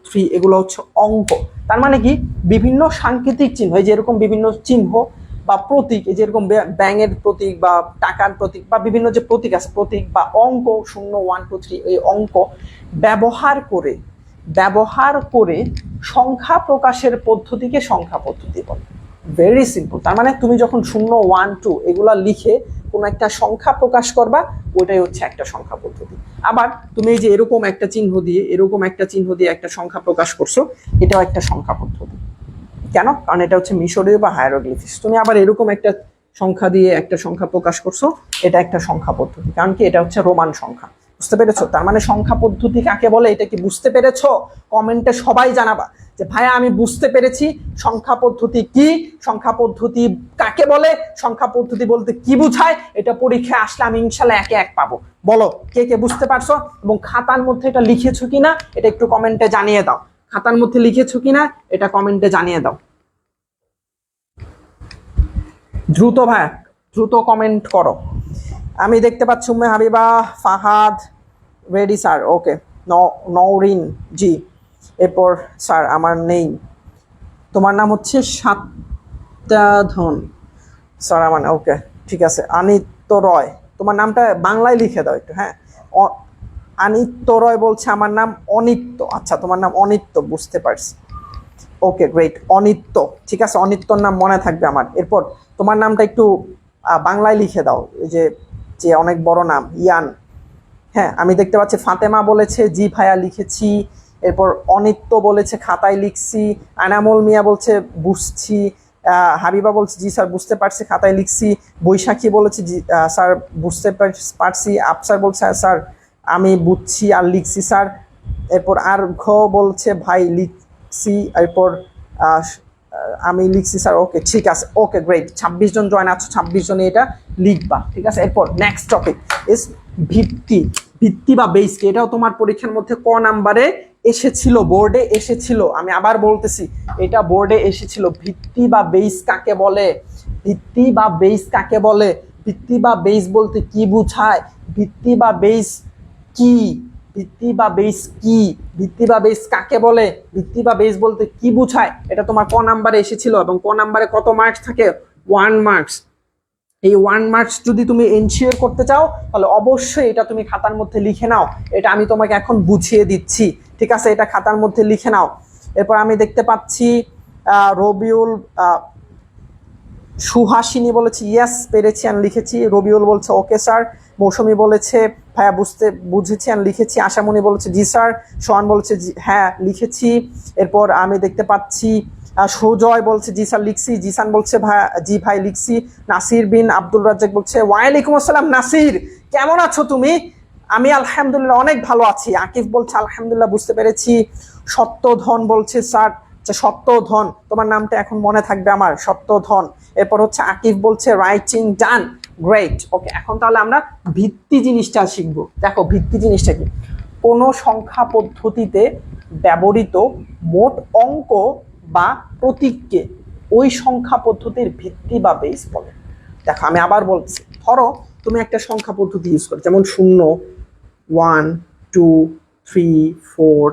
3, এগুলো হচ্ছে অঙ্ক। তার মানে কি? বিভিন্ন সাংকেতিক চিহ্ন, এই যে এরকম বিভিন্ন চিহ্ন বা প্রতীক, এই যে এরকম ব্যাঙের প্রতীক বা টাকার প্রতীক বা বিভিন্ন যে প্রতীক আছে, প্রতীক বা অঙ্ক 0, 1, 2, 3, এই অঙ্ক ব্যবহার করে সংখ্যা প্রকাশের পদ্ধতিকে সংখ্যা পদ্ধতি বলে। Very simple. তার মানে তুমি যখন 0, 1, 2 এগুলা লিখে কোনো একটা সংখ্যা প্রকাশ করবা, ওইটাই হচ্ছে একটা সংখ্যা পদ্ধতি। আবার তুমি এই যে এরকম একটা চিহ্ন দিয়ে একটা সংখ্যা প্রকাশ করছো, এটাও একটা সংখ্যা পদ্ধতি। কেন? কারণ এটা হচ্ছে মিশরীয় বা হায়ারোগ্লিফিক্স। তুমি আবার এরকম একটা সংখ্যা দিয়ে একটা সংখ্যা প্রকাশ করছো, এটা একটা সংখ্যা পদ্ধতি। কারণ কি? এটা হচ্ছে রোমান সংখ্যা। বুঝতে পেরেছো? তার মানে সংখ্যা পদ্ধতি কাকে বলে, এটা কি বুঝতে পেরেছো? কমেন্টে সবাই জানাবা যে ভাইয়া আমি বুঝতে পেরেছি সংখ্যা পদ্ধতি কি, সংখ্যা পদ্ধতি কাকে বলে, সংখ্যা পদ্ধতি বলতে কি বোঝায়। এটা পরীক্ষায় আসলে আমি ইনশাল্লাহ 1 1 পাবো। বলো কে কে বুঝতে পারছো, এবং খাতার মধ্যে এটা লিখেছো কিনা এটা একটু কমেন্টে জানিয়ে দাও। খাতার মধ্যে লিখেছো কিনা এটা কমেন্টে জানিয়ে দাও। দ্রুত ভাই, দ্রুত কমেন্ট করো। আমি দেখতে পাচ্ছি উম্মে হাবিবা, ফাহাদ রেডি স্যার, ওকে। নওরিন জি। এরপর স্যার আমার নেই। তোমার নাম হচ্ছে সাত্যাধন স্যার আমার, ওকে ঠিক আছে। আনিত্য রয়, তোমার নামটা বাংলায় লিখে দাও একটু, হ্যাঁ। আনিত্য রয় বলছে আমার নাম অনিত্য। আচ্ছা তোমার নাম অনিত্য, বুঝতে পারছি। ওকে গ্রেট, অনিত্য, ঠিক আছে, অনিত্যর নাম মনে থাকবে আমার। এরপর তোমার নামটা একটু বাংলায় লিখে দাও, এই যে যে অনেক বড় নাম ইয়ান। হ্যাঁ আমি দেখতে পাচ্ছি ফাতেমা বলেছে জি ভাইয়া লিখেছি। এরপর অনিত্য বলেছে খাতায় লিখছি। আনামুল মিয়া বলছে বুঝছি। হাবিবা বলছে জি স্যার বুঝতে পারছি, খাতায় লিখছি। বৈশাখী বলেছে জি স্যার বুঝতে পারছি। আফসার বলছে স্যার আমি বুঝছি আর লিখছি স্যার। এরপর আর ঘ বলছে ভাই লিখছি। এরপর আমি লিখছি স্যার, ওকে ঠিক আছে, ওকে গ্রেট, 26 জন জয়েন আছো, 26 জনে এটা লিখবা, ঠিক আছে। এরপর নেক্সট টপিক ইজ ভিত্তি। ভিত্তি বা বেসকে, এটাও তোমার পরীক্ষার মধ্যে ক নাম্বারে এসেছিল, বোর্ডে এসেছিল, আমি আবার বলতেছি এটা বোর্ডে এসেছিল। ভিত্তি বা বেস কাকে বলে? ভিত্তি বা বেস কাকে বলে? ভিত্তি বা বেস বলতে কি বুঝায়? ভিত্তি বা বেস কি? ভিত্তি বা বেস কি? ভিত্তি বা বেস কাকে বলে? ভিত্তি বা বেস বলতে কি বুঝায়? এটা তোমার ক নাম্বারে এসেছিল এবং ক নাম্বারে কত মার্কস থাকে? 1 মার্কস। এই 1 মার্কস যদি তুমি এনশিওর করতে চাও তাহলে অবশ্যই এটা তুমি খাতার মধ্যে লিখে নাও। এটা আমি তোমাকে এখন বুঝিয়ে দিচ্ছি, ঠিক আছে? এটা খাতার মধ্যে লিখে নাও। এরপর আমি দেখতে পাচ্ছি রবিউল, সুহাসিনী বলেছে ইয়েস পেরেছি আমি লিখেছি। রবিউল বলছে ওকে স্যার। মৌসুমী বলেছে ভাইয়া বুঝেছি আমি লিখেছি। আশামণি বলেছে জি স্যার। সোহান বলছে হ্যাঁ লিখেছি। এরপর আমি দেখতে পাচ্ছি সুজয় বলছে জি স্যার লিখছি। জিসান বলছে ভাই জি ভাই লিখছি। নাসির বিন আব্দুল রাজ্জাক বলছে ওয়ালাইকুম আসসালাম নাসির, কেমন আছো তুমি? আমি আলহামদুলিল্লাহ অনেক ভালো আছি। আকিফ বলছে আলহামদুলিল্লাহ বুঝতে পেরেছি। সত্যধন বলছে স্যার, সত্যধন তোমার নামটা এখন মনে থাকবে আমার, সত্যধন। এরপর হচ্ছে আকিফ বলছে রাইটিং ডান, গ্রেট, ওকে। এখন তাহলে আমরা ভিত্তি জিনিসটা শিখবো। দেখো ভিত্তি জিনিসটা কি? কোন সংখ্যা পদ্ধতিতে ব্যবহৃত মোট অঙ্ক বা প্রতীককে ওই সংখ্যা পদ্ধতির ভিত্তি বা বেস বলে। দেখো আমি আবার বলছি, ধরো তুমি একটা সংখ্যা পদ্ধতি ইউজ করো, যেমন 0 1 2 3 4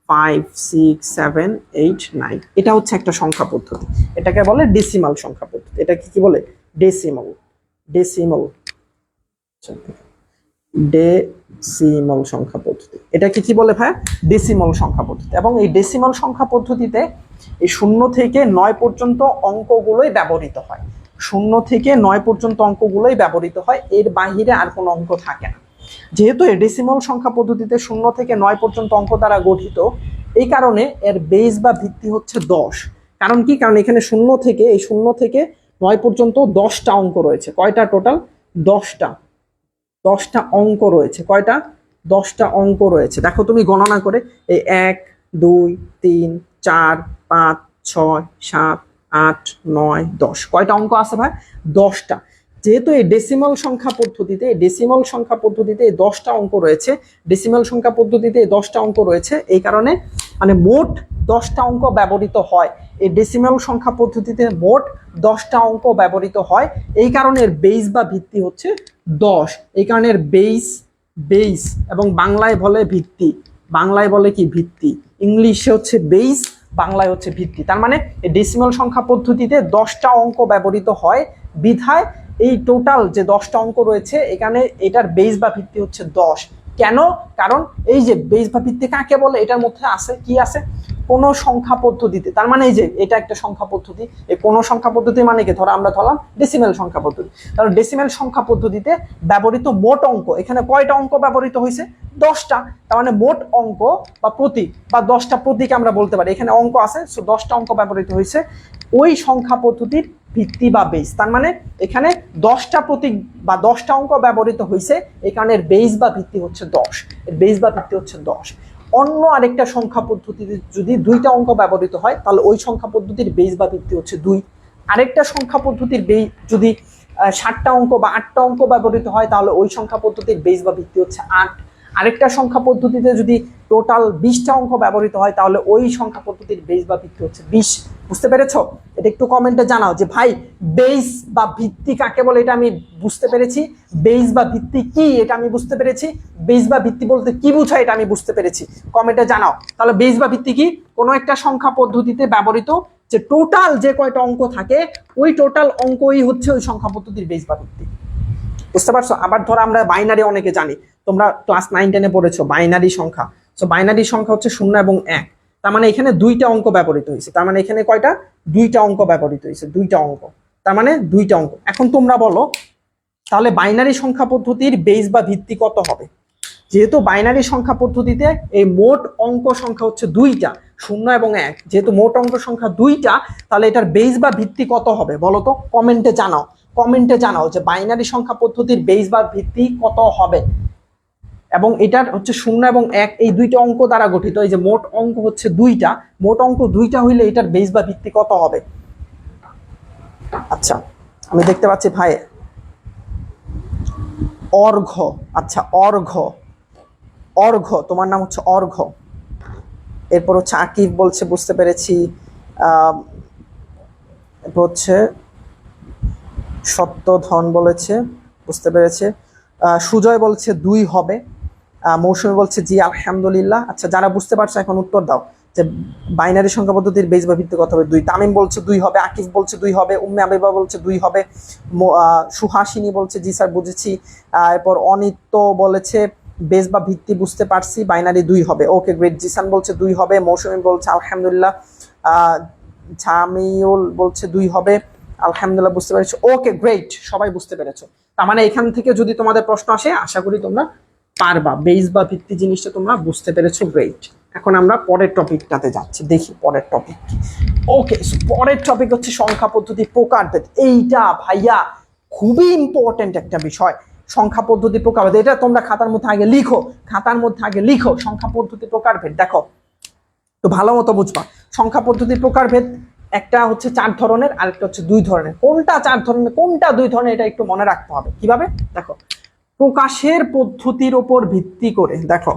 5 6 7 8 9, এটা হচ্ছে একটা সংখ্যা পদ্ধতি। এটাকে বলে ডেসিমাল সংখ্যা পদ্ধতি। এটাকে কি বলে? ডেসিমাল। ডেসিমাল ডেসিমাল সংখ্যা পদ্ধতি। এটাকে কি বলে ভাই? ডেসিমাল সংখ্যা পদ্ধতি। এবং এই ডেসিমাল সংখ্যা পদ্ধতিতে এই 0 থেকে 9 পর্যন্ত অঙ্কগুলোই ব্যবহৃত হয়। 0 থেকে 9 পর্যন্ত অঙ্কগুলোই ব্যবহৃত হয়, এর বাইরে আর কোনো অঙ্ক থাকে না। যেহেতু এই ডেসিমাল সংখ্যা পদ্ধতিতে 0 থেকে 9 পর্যন্ত অঙ্ক দ্বারা গঠিত, এই কারণে এর বেস বা ভিত্তি হচ্ছে 10। কারণ কি? কারণ এখানে 0 থেকে 9 পর্যন্ত 10টা অঙ্ক রয়েছে। কয়টা টোটাল? 10টা। 10টা অঙ্ক রয়েছে। কয়টা? 10টা অঙ্ক রয়েছে। দেখো তুমি গণনা করে, এই 1 2 3 4 5 6 7 8 9 10, কয়টা অঙ্ক আছে ভাই? 10টা। যেহেতু এই ডেসিমাল সংখ্যা পদ্ধতিতে 10টা অঙ্ক রয়েছে, ডেসিমাল সংখ্যা পদ্ধতিতে 10টা অঙ্ক রয়েছে, এই কারণে মানে মোট 10টা অঙ্ক ব্যবহৃত হয়। এই ডেসিমাল সংখ্যা পদ্ধতিতে মোট 10টা অঙ্ক ব্যবহৃত হয়, এই কারণে এর বেস বা ভিত্তি হচ্ছে 10। এই কারণে এর বেস এবং বাংলায় বলে ভিত্তি। বাংলায় বলে কি? ভিত্তি। ইংলিশে হচ্ছে বেস, বাংলায় হচ্ছে ভিত্তি। তার মানে এই ডেসিমাল সংখ্যা পদ্ধতিতে 10টা অঙ্ক ব্যবহৃত হয় বিধায় এই টোটাল যে 10টা অঙ্ক রয়েছে এখানে এটার বেস বা ভিত্তি হচ্ছে 10। কেন? কারণ এই যে বেস বা ভিত্তি কাকে বলে? এটার মধ্যে আছে কি? আছে কোন সংখ্যা পদ্ধতিতে। তার মানে এই যে এটা একটা সংখ্যা পদ্ধতি, এই কোন সংখ্যা পদ্ধতি মানে কি? ধরো আমরা ধরলাম ডেসিমাল সংখ্যা পদ্ধতি। তাহলে ডেসিমাল সংখ্যা পদ্ধতিতে ব্যবহৃত মোট অঙ্ক, এখানে কয়টা অঙ্ক ব্যবহৃত হয়েছে? 10টা। তার মানে মোট অঙ্ক বা প্রতীক বা 10টা প্রতীক আমরা বলতে পারি, এখানে অঙ্ক আছে, সো 10টা অঙ্ক ব্যবহৃত হয়েছে ওই সংখ্যা পদ্ধতির ভিত্তি বা বেস। তার মানে এখানে 10টা প্রতীক বা 10টা অঙ্ক ব্যবহৃত হয়েছে, এই কারণে এর বেস বা ভিত্তি হচ্ছে 10। এর বেস বা ভিত্তি হচ্ছে 10। অন্য আরেকটা সংখ্যা পদ্ধতিতে যদি 2টা অঙ্ক ব্যবহৃত হয় তাহলে ওই সংখ্যা পদ্ধতির বেস বা ভিত্তি হচ্ছে 2। আরেকটা সংখ্যা পদ্ধতির যদি 7টা অঙ্ক বা 8টা অঙ্ক ব্যবহৃত হয় তাহলে ওই সংখ্যা পদ্ধতির বেস বা ভিত্তি হচ্ছে 8। আরেকটা সংখ্যা পদ্ধতিতে যদি টোটাল 20টা অঙ্ক ব্যবহৃত হয় তাহলে ওই সংখ্যা পদ্ধতির বেস বা ভিত্তি হচ্ছে 20। বুঝতে পেরেছো? এটা একটু কমেন্টে জানাও যে ভাই বেস বা ভিত্তি কাকে বলে এটা আমি বুঝতে পেরেছি, বেস বা ভিত্তি কি এটা আমি বুঝতে পেরেছি, বেস বা ভিত্তি বলতে কি বোঝায় এটা আমি বুঝতে পেরেছি। কমেন্টে জানাও। তাহলে বেস বা ভিত্তি কি? কোনো একটা সংখ্যা পদ্ধতিতে ব্যবহৃত যে টোটাল যে কয়টা অঙ্ক থাকে ওই টোটাল অঙ্কই হচ্ছে ওই সংখ্যা পদ্ধতির বেস বা ভিত্তি। বুঝতে পারছো? আবার ধরো আমরা বাইনারি অনেকে জানি, তোমরা ক্লাস 9-10-এ পড়েছো বাইনারি সংখ্যা। সো বাইনারি সংখ্যা হচ্ছে 0 এবং 1। তার মানে এখানে 2টা অঙ্ক ব্যবহৃত হয়েছে। তার মানে এখানে কয়টা? 2টা অঙ্ক ব্যবহৃত হয়েছে, 2টা অঙ্ক। তার মানে 2টা অঙ্ক। এখন তোমরা বলো তাহলে বাইনারি সংখ্যা পদ্ধতির বেস বা ভিত্তি কত হবে? যেহেতু বাইনারি সংখ্যা পদ্ধতিতে এই মোট অঙ্ক সংখ্যা হচ্ছে 2টা, 0 এবং 1, যেহেতু মোট অঙ্ক সংখ্যা 2টা, তাহলে এটার বেস বা ভিত্তি কত হবে বলো তো? কমেন্টে জানাও। কমেন্টে জানাও যে বাইনারি সংখ্যা পদ্ধতির বেস বা ভিত্তি কত হবে। এবং এটার হচ্ছে 0 এবং 1 এই দুইটা অঙ্ক দ্বারা গঠিত। এই যে মোট অঙ্ক হচ্ছে 2টা, মোট অঙ্ক 2টা হইলে এটার বেস বা ভিত্তি কত হবে? আচ্ছা আমি দেখতে পাচ্ছি ভাই অর্ঘ, আচ্ছা অর্ঘ, অর্ঘ তোমার নাম হচ্ছে অর্ঘ। এরপর হচ্ছে আকিব বলছে বুঝতে পেরেছি, এরপর হচ্ছে সত্যধন বলেছে বুঝতে পেরেছে, সুজয় বলছে 2 হবে, মৌসুমী বলছে জি আলহামদুলিল্লাহ। আচ্ছা যারা বুঝতে পারছো এখন উত্তর দাও যে বাইনারি সংখ্যা পদ্ধতির বেস বা ভিত্তি কত হবে? 2। তামিম বলছে 2 হবে, আকিব বলছে 2 হবে, উম্মে আবিবা বলছে 2 হবে, সুহাসিনী বলছে জি স্যার বুঝেছি, এরপর অনিত্য বলেছে বেস বা ভিত্তি বুঝতে পারছি, বাইনারি 2 হবে। Okay great. জিসান বলছে 2 হবে, মৌসুমী বলছে আলহামদুলিল্লাহ, জামিউল বলছে 2 হবে, আলহামদুলিল্লাহ বুঝতে পেরেছো। ওকে গ্রেট, সবাই বুঝতে পেরেছো। তার মানে এখান থেকে যদি তোমাদের প্রশ্ন আসে আশা করি তোমরা পারবা, বেস বা ভিত্তি জিনিসটা তোমরা বুঝতে পেরেছো। গ্রেট। এখন আমরা পরের টপিকটাতে যাচ্ছি, দেখি পরের টপিক কি। ওকে পরের টপিক হচ্ছে সংখ্যা পদ্ধতি প্রকারভেদ। এইটা ভাইয়া খুবই ইম্পর্টেন্ট একটা বিষয়, সংখ্যা পদ্ধতি প্রকারভেদ। এটা তোমরা খাতার মধ্যে আগে লিখো, খাতার মধ্যে আগে লিখো সংখ্যা পদ্ধতি প্রকারভেদ। দেখো তো ভালো মতো বুঝবা সংখ্যা পদ্ধতির প্রকারভেদ, একটা হচ্ছে 4 ধরনের, আরেকটা হচ্ছে 2 ধরনের। কোনটা 4 ধরনের কোনটা 2 ধরনের এটা একটু মনে রাখতে হবে। কিভাবে? দেখো প্রকাশের পদ্ধতির ওপর ভিত্তি করে, দেখো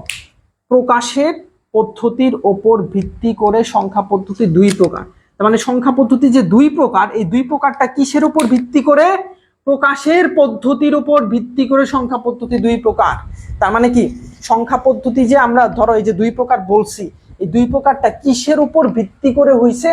প্রকাশের পদ্ধতির ওপর ভিত্তি করে সংখ্যা পদ্ধতি 2 প্রকার। তার মানে সংখ্যা পদ্ধতি যে 2 প্রকার, এই 2 প্রকারটা কিসের উপর ভিত্তি করে? প্রকাশের পদ্ধতির উপর ভিত্তি করে সংখ্যা পদ্ধতি 2 প্রকার। তার মানে কি সংখ্যা পদ্ধতি যে আমরা ধরো এই যে 2 প্রকার বলছি, এই 2 প্রকারটা কিসের উপর ভিত্তি করে হইছে?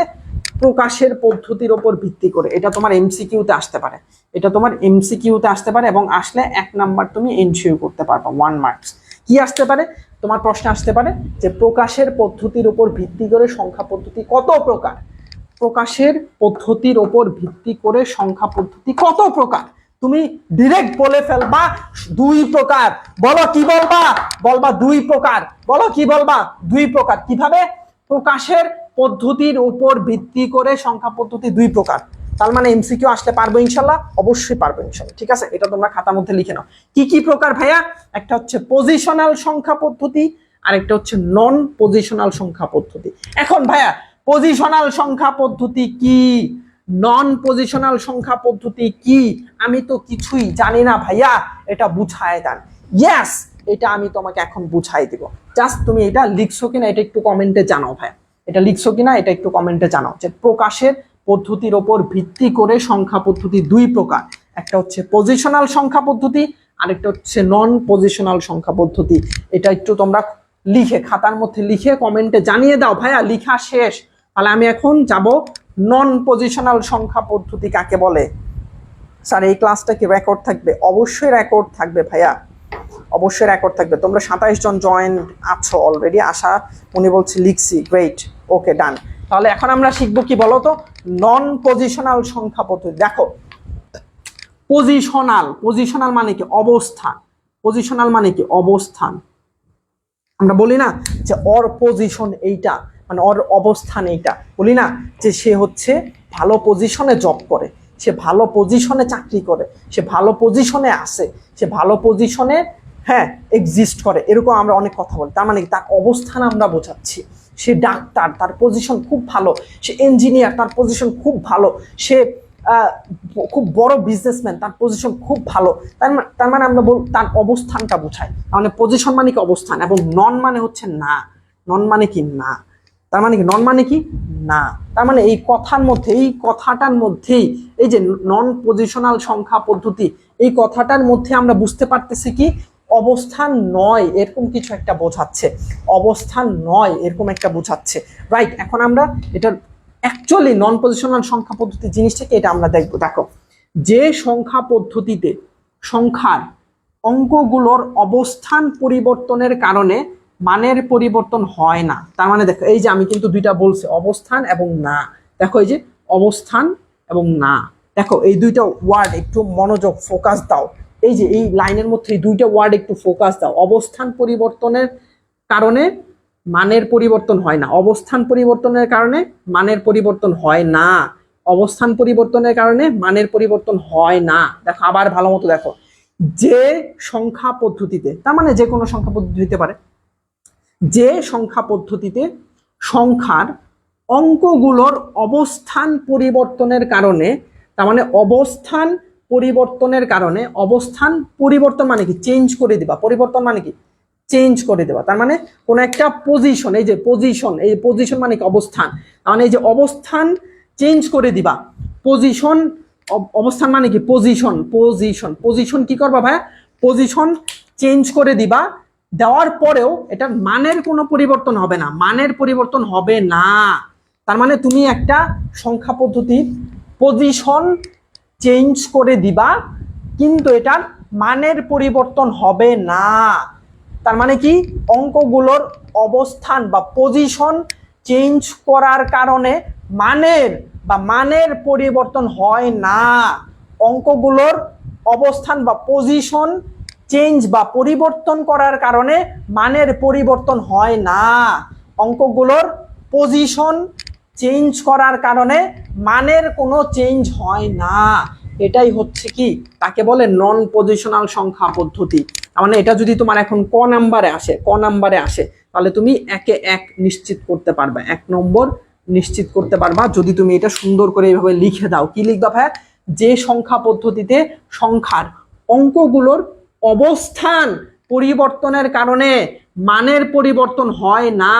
প্রকাশের পদ্ধতির উপর ভিত্তি করে। এটা তোমার এমসিকিউতে আসতে পারে, এটা তোমার এমসিকিউতে আসতে পারে, এবং আসলে 1 নাম্বার তুমি এনশিওর করতে পারবে 1 মার্কস। কি আসতে পারে তোমার প্রশ্ন? আসতে পারে যে প্রকাশের পদ্ধতির উপর ভিত্তি করে সংখ্যা পদ্ধতি কত প্রকার? প্রকাশের পদ্ধতির উপর ভিত্তি করে সংখ্যা পদ্ধতি কত প্রকার? তুমি ডিরেক্ট বলে ফেলবা 2 প্রকার। বলো কি বলবা? বলবা 2 প্রকার। বলো কি বলবা? 2 প্রকার। কিভাবে? প্রকাশের পদ্ধতির উপর ভিত্তি করে সংখ্যা পদ্ধতি 2 প্রকার। তার মানে এমসিকিউ আসলে পারবো ইনশাল্লাহ, অবশ্যই পারবো ইনশাল্লাহ। ঠিক আছে, এটা তোমরা খাতার মধ্যে লিখে নাও। কি কি প্রকার ভাইয়া? একটা হচ্ছে পজিশনাল সংখ্যা পদ্ধতি, আর একটা হচ্ছে নন পজিশনাল সংখ্যা পদ্ধতি। এখন ভাইয়া পজিশনাল সংখ্যা পদ্ধতি কি, নন পজিশনাল সংখ্যা পদ্ধতি কি? আমি তো কিছুই জানি না ভাইয়া, এটা বুঝায় দেন। ইয়েস, এটা আমি তোমাকে এখন বুঝাই দিব। জাস্ট তুমি এটা লিখছো কিনা এটা একটু কমেন্টে জানাও ভাইয়া, এটা লিখছো কিনা এটা একটু কমেন্টে জানাও যে প্রকাশের পদ্ধতির ওপর ভিত্তি করে সংখ্যা পদ্ধতি 2 প্রকার। একটা হচ্ছে পজিশনাল সংখ্যা পদ্ধতি, আরেকটা হচ্ছে নন পজিশনাল সংখ্যা পদ্ধতি। এটা একটু তোমরা লিখে খাতার মধ্যে লিখে কমেন্টে জানিয়ে দাও। ভাইয়া লিখা শেষ, তাহলে আমি এখন যাব নন পজিশনাল সংখ্যা পদ্ধতি কাকে বলে। স্যার এই ক্লাসটা কি রেকর্ড থাকবে? অবশ্যই রেকর্ড থাকবে ভাইয়া, অবশ্যই রেকর্ড থাকবে। তোমরা 27 জন জয়েন আছো অলরেডি। আশা উনি বলছে লিখছি, গ্রেট, ওকে ডান। তাহলে এখন আমরা শিখবো কি বলো তো, নন পজিশনাল সংখ্যা পদ্ধতি। দেখো পজিশনাল, পজিশনাল মানে কি? অবস্থান। পজিশনাল মানে কি? অবস্থান। আমরা বলি না যে ওর পজিশন এইটা, মানে ওর অবস্থান এইটা, বলি না যে সে হচ্ছে ভালো পজিশনে জব করে, সে ভালো পজিশনে চাকরি করে, সে ভালো পজিশনে আসে, সে ভালো পজিশনে হ্যাঁ এক্সিস্ট করে, এরকম আমরা অনেক কথা বলি। তার মানে তার অবস্থান আমরা বোঝাচ্ছি। সে ডাক্তার, তার পজিশন খুব ভালো। সে ইঞ্জিনিয়ার, তার পজিশন খুব ভালো। সে খুব বড় বিজনেসম্যান, তার পজিশন খুব ভালো। তার মানে আমরা তার অবস্থানটা বোঝাই। মানে পজিশন মানে কি? অবস্থান। এবং নন মানে হচ্ছে না। নন মানে কি? না। তার মানে কি? নন মানে কি? না। তার মানে এই কথার মধ্যে, এই কথাটার মধ্যেই, এই যে নন পজিশনাল সংখ্যা পদ্ধতি, এই কথাটার মধ্যে আমরা বুঝতে পারতেছি কি অবস্থান নয় এরকম কিছু একটা বোঝাচ্ছে, অবস্থান নয় এরকম একটা বোঝাচ্ছে। রাইট, এখন আমরা এটা অ্যাকচুয়ালি নন পজিশনাল সংখ্যা পদ্ধতি জিনিসটাকে এটা আমরা দেখবো। দেখো যে সংখ্যা পদ্ধতিতে সংখ্যার অঙ্কগুলোর অবস্থান পরিবর্তনের কারণে মানের পরিবর্তন হয় না। তার মানে দেখো এই যে আমি কিন্তু 2টা বলছি, অবস্থান এবং না। দেখো এই যে অবস্থান এবং না, দেখো এই 2টা ওয়ার্ড একটু মনোযোগ ফোকাস দাও। এই যে এই লাইনের মধ্যে এই 2টা ওয়ার্ড একটু ফোকাস দাও। অবস্থান পরিবর্তনের কারণে মানের পরিবর্তন হয় না, অবস্থান পরিবর্তনের কারণে মানের পরিবর্তন হয় না, অবস্থান পরিবর্তনের কারণে মানের পরিবর্তন হয় না। দেখো আবার ভালো মতো দেখো, যে সংখ্যা পদ্ধতিতে, তার মানে যে কোনো সংখ্যা পদ্ধতি হতে পারে, যে সংখ্যা পদ্ধতিতে সংখ্যার অঙ্কগুলোর অবস্থান পরিবর্তনের কারণে, তার মানে অবস্থান পরিবর্তনের কারণে, অবস্থান পরিবর্তন মানে কি চেঞ্জ করে দিবা, পরিবর্তন মানে কি চেঞ্জ করে দেওয়া, তার মানে কোন একটা পজিশন, এই যে পজিশন, এই পজিশন মানে কি অবস্থান, তার মানে এই যে অবস্থান চেঞ্জ করে দিবা, পজিশন, অবস্থান মানে কি পজিশন, পজিশন, পজিশন কি করবা ভাই, পজিশন চেঞ্জ করে দিবা, দেওয়ার পরেও এটার মানের কোনো পরিবর্তন হবে না, মানের পরিবর্তন হবে না, তার মানে তুমি একটা সংখ্যা পদ্ধতির পজিশন চেঞ্জ করে দিবা কিন্তু এটার মানের পরিবর্তন হবে না, তার মানে কি অঙ্কগুলোর অবস্থান বা পজিশন চেঞ্জ করার কারণে মানের পরিবর্তন হয় না, অঙ্কগুলোর অবস্থান বা পজিশন চেঞ্জ বা পরিবর্তন করার কারণে মানের পরিবর্তন হয় না, অঙ্কগুলোর পজিশন চেঞ্জ করার কারণে মানের কোনো চেঞ্জ হয় না, এটাই হচ্ছে কি তাকে বলে নন পজিশনাল সংখ্যা পদ্ধতি। মানে এটা যদি তোমার এখন ক নাম্বারে আসে তাহলে তুমি একে এক নিশ্চিত করতে পারবে, 1 নম্বর নিশ্চিত করতে পারবা যদি তুমি এটা সুন্দর করে এইভাবে লিখে দাও। কি লিখবা ভাই, যে সংখ্যা পদ্ধতিতে সংখ্যার অঙ্কগুলোর অবস্থান পরিবর্তনের কারণে মানের পরিবর্তন হয় না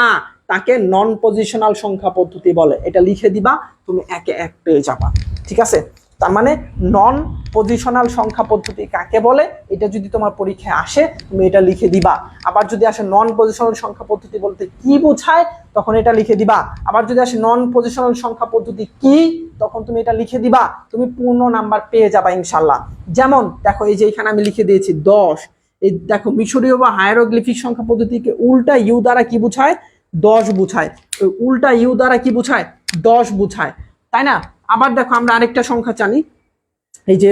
তাকে নন পজিশনাল সংখ্যা পদ্ধতি বলে, এটা লিখে দিবা তুমি একে এক পেয়ে যাবা। ঠিক আছে, তার মানে নন পজিশনাল সংখ্যা পদ্ধতি কাকে বলে এটা যদি তোমার পরীক্ষায় আসে তুমি এটা লিখে দিবা। আবার যদি আসে নন পজিশনাল সংখ্যা পদ্ধতি বলতে কি বোঝায় তখন এটা লিখে দিবা। আবার যদি আসে নন পজিশনাল সংখ্যা পদ্ধতি কি তখন তুমি এটা লিখে দিবা, তুমি পূর্ণ নাম্বার পেয়ে যাবা ইনশাল্লাহ। যেমন দেখো এই যে এখানে আমি লিখে দিয়েছি 10, এই দেখো মিশরীয় বা হায়ারোগ্লিফিক সংখ্যা পদ্ধতিকে উল্টা ইউ দ্বারা কি বোঝায়, 10 বোঝায়, উল্টা ইউ দ্বারা কি বোঝায়, 10 বোঝায়, তাই না। আবার দেখো আমরা আরেকটা সংখ্যা জানি, এই যে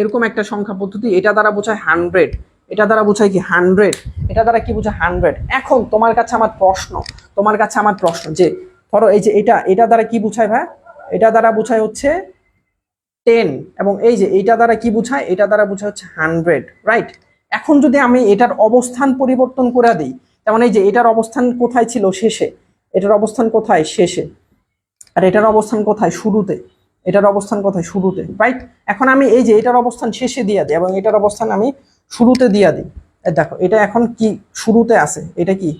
এরকম একটা সংখ্যা পদ্ধতি, এটা দ্বারা বোঝায় 100, এটা দ্বারা বোঝায় কি 100, এটা দ্বারা কি বোঝায় 100। এখন তোমার কাছে আমার প্রশ্ন যে ধরো এই যে এটা দ্বারা কি বোঝায় ভাই, এটা দ্বারা বোঝায় হচ্ছে 10, এবং এই যে এটা দ্বারা কি বোঝায়, এটা দ্বারা বোঝায় হচ্ছে 100, রাইট। এখন যদি আমি এটার অবস্থান পরিবর্তন করে দিই, যেমন এই যে এটার অবস্থান কোথায় ছিল, শেষে, এটার অবস্থান কোথায়, শেষে, আর এটার অবস্থান কোথায়, শুরুতে, এটার অবস্থান কোথায়, শুরুতে, রাইট। এখন আমি এই যে এটার অবস্থান শেষে দিয়ে দিই এবং এটার অবস্থান আমি শুরুতে দিয়ে দিই, দেখো এটা এখন কি শুরুতে আছে, এটা কি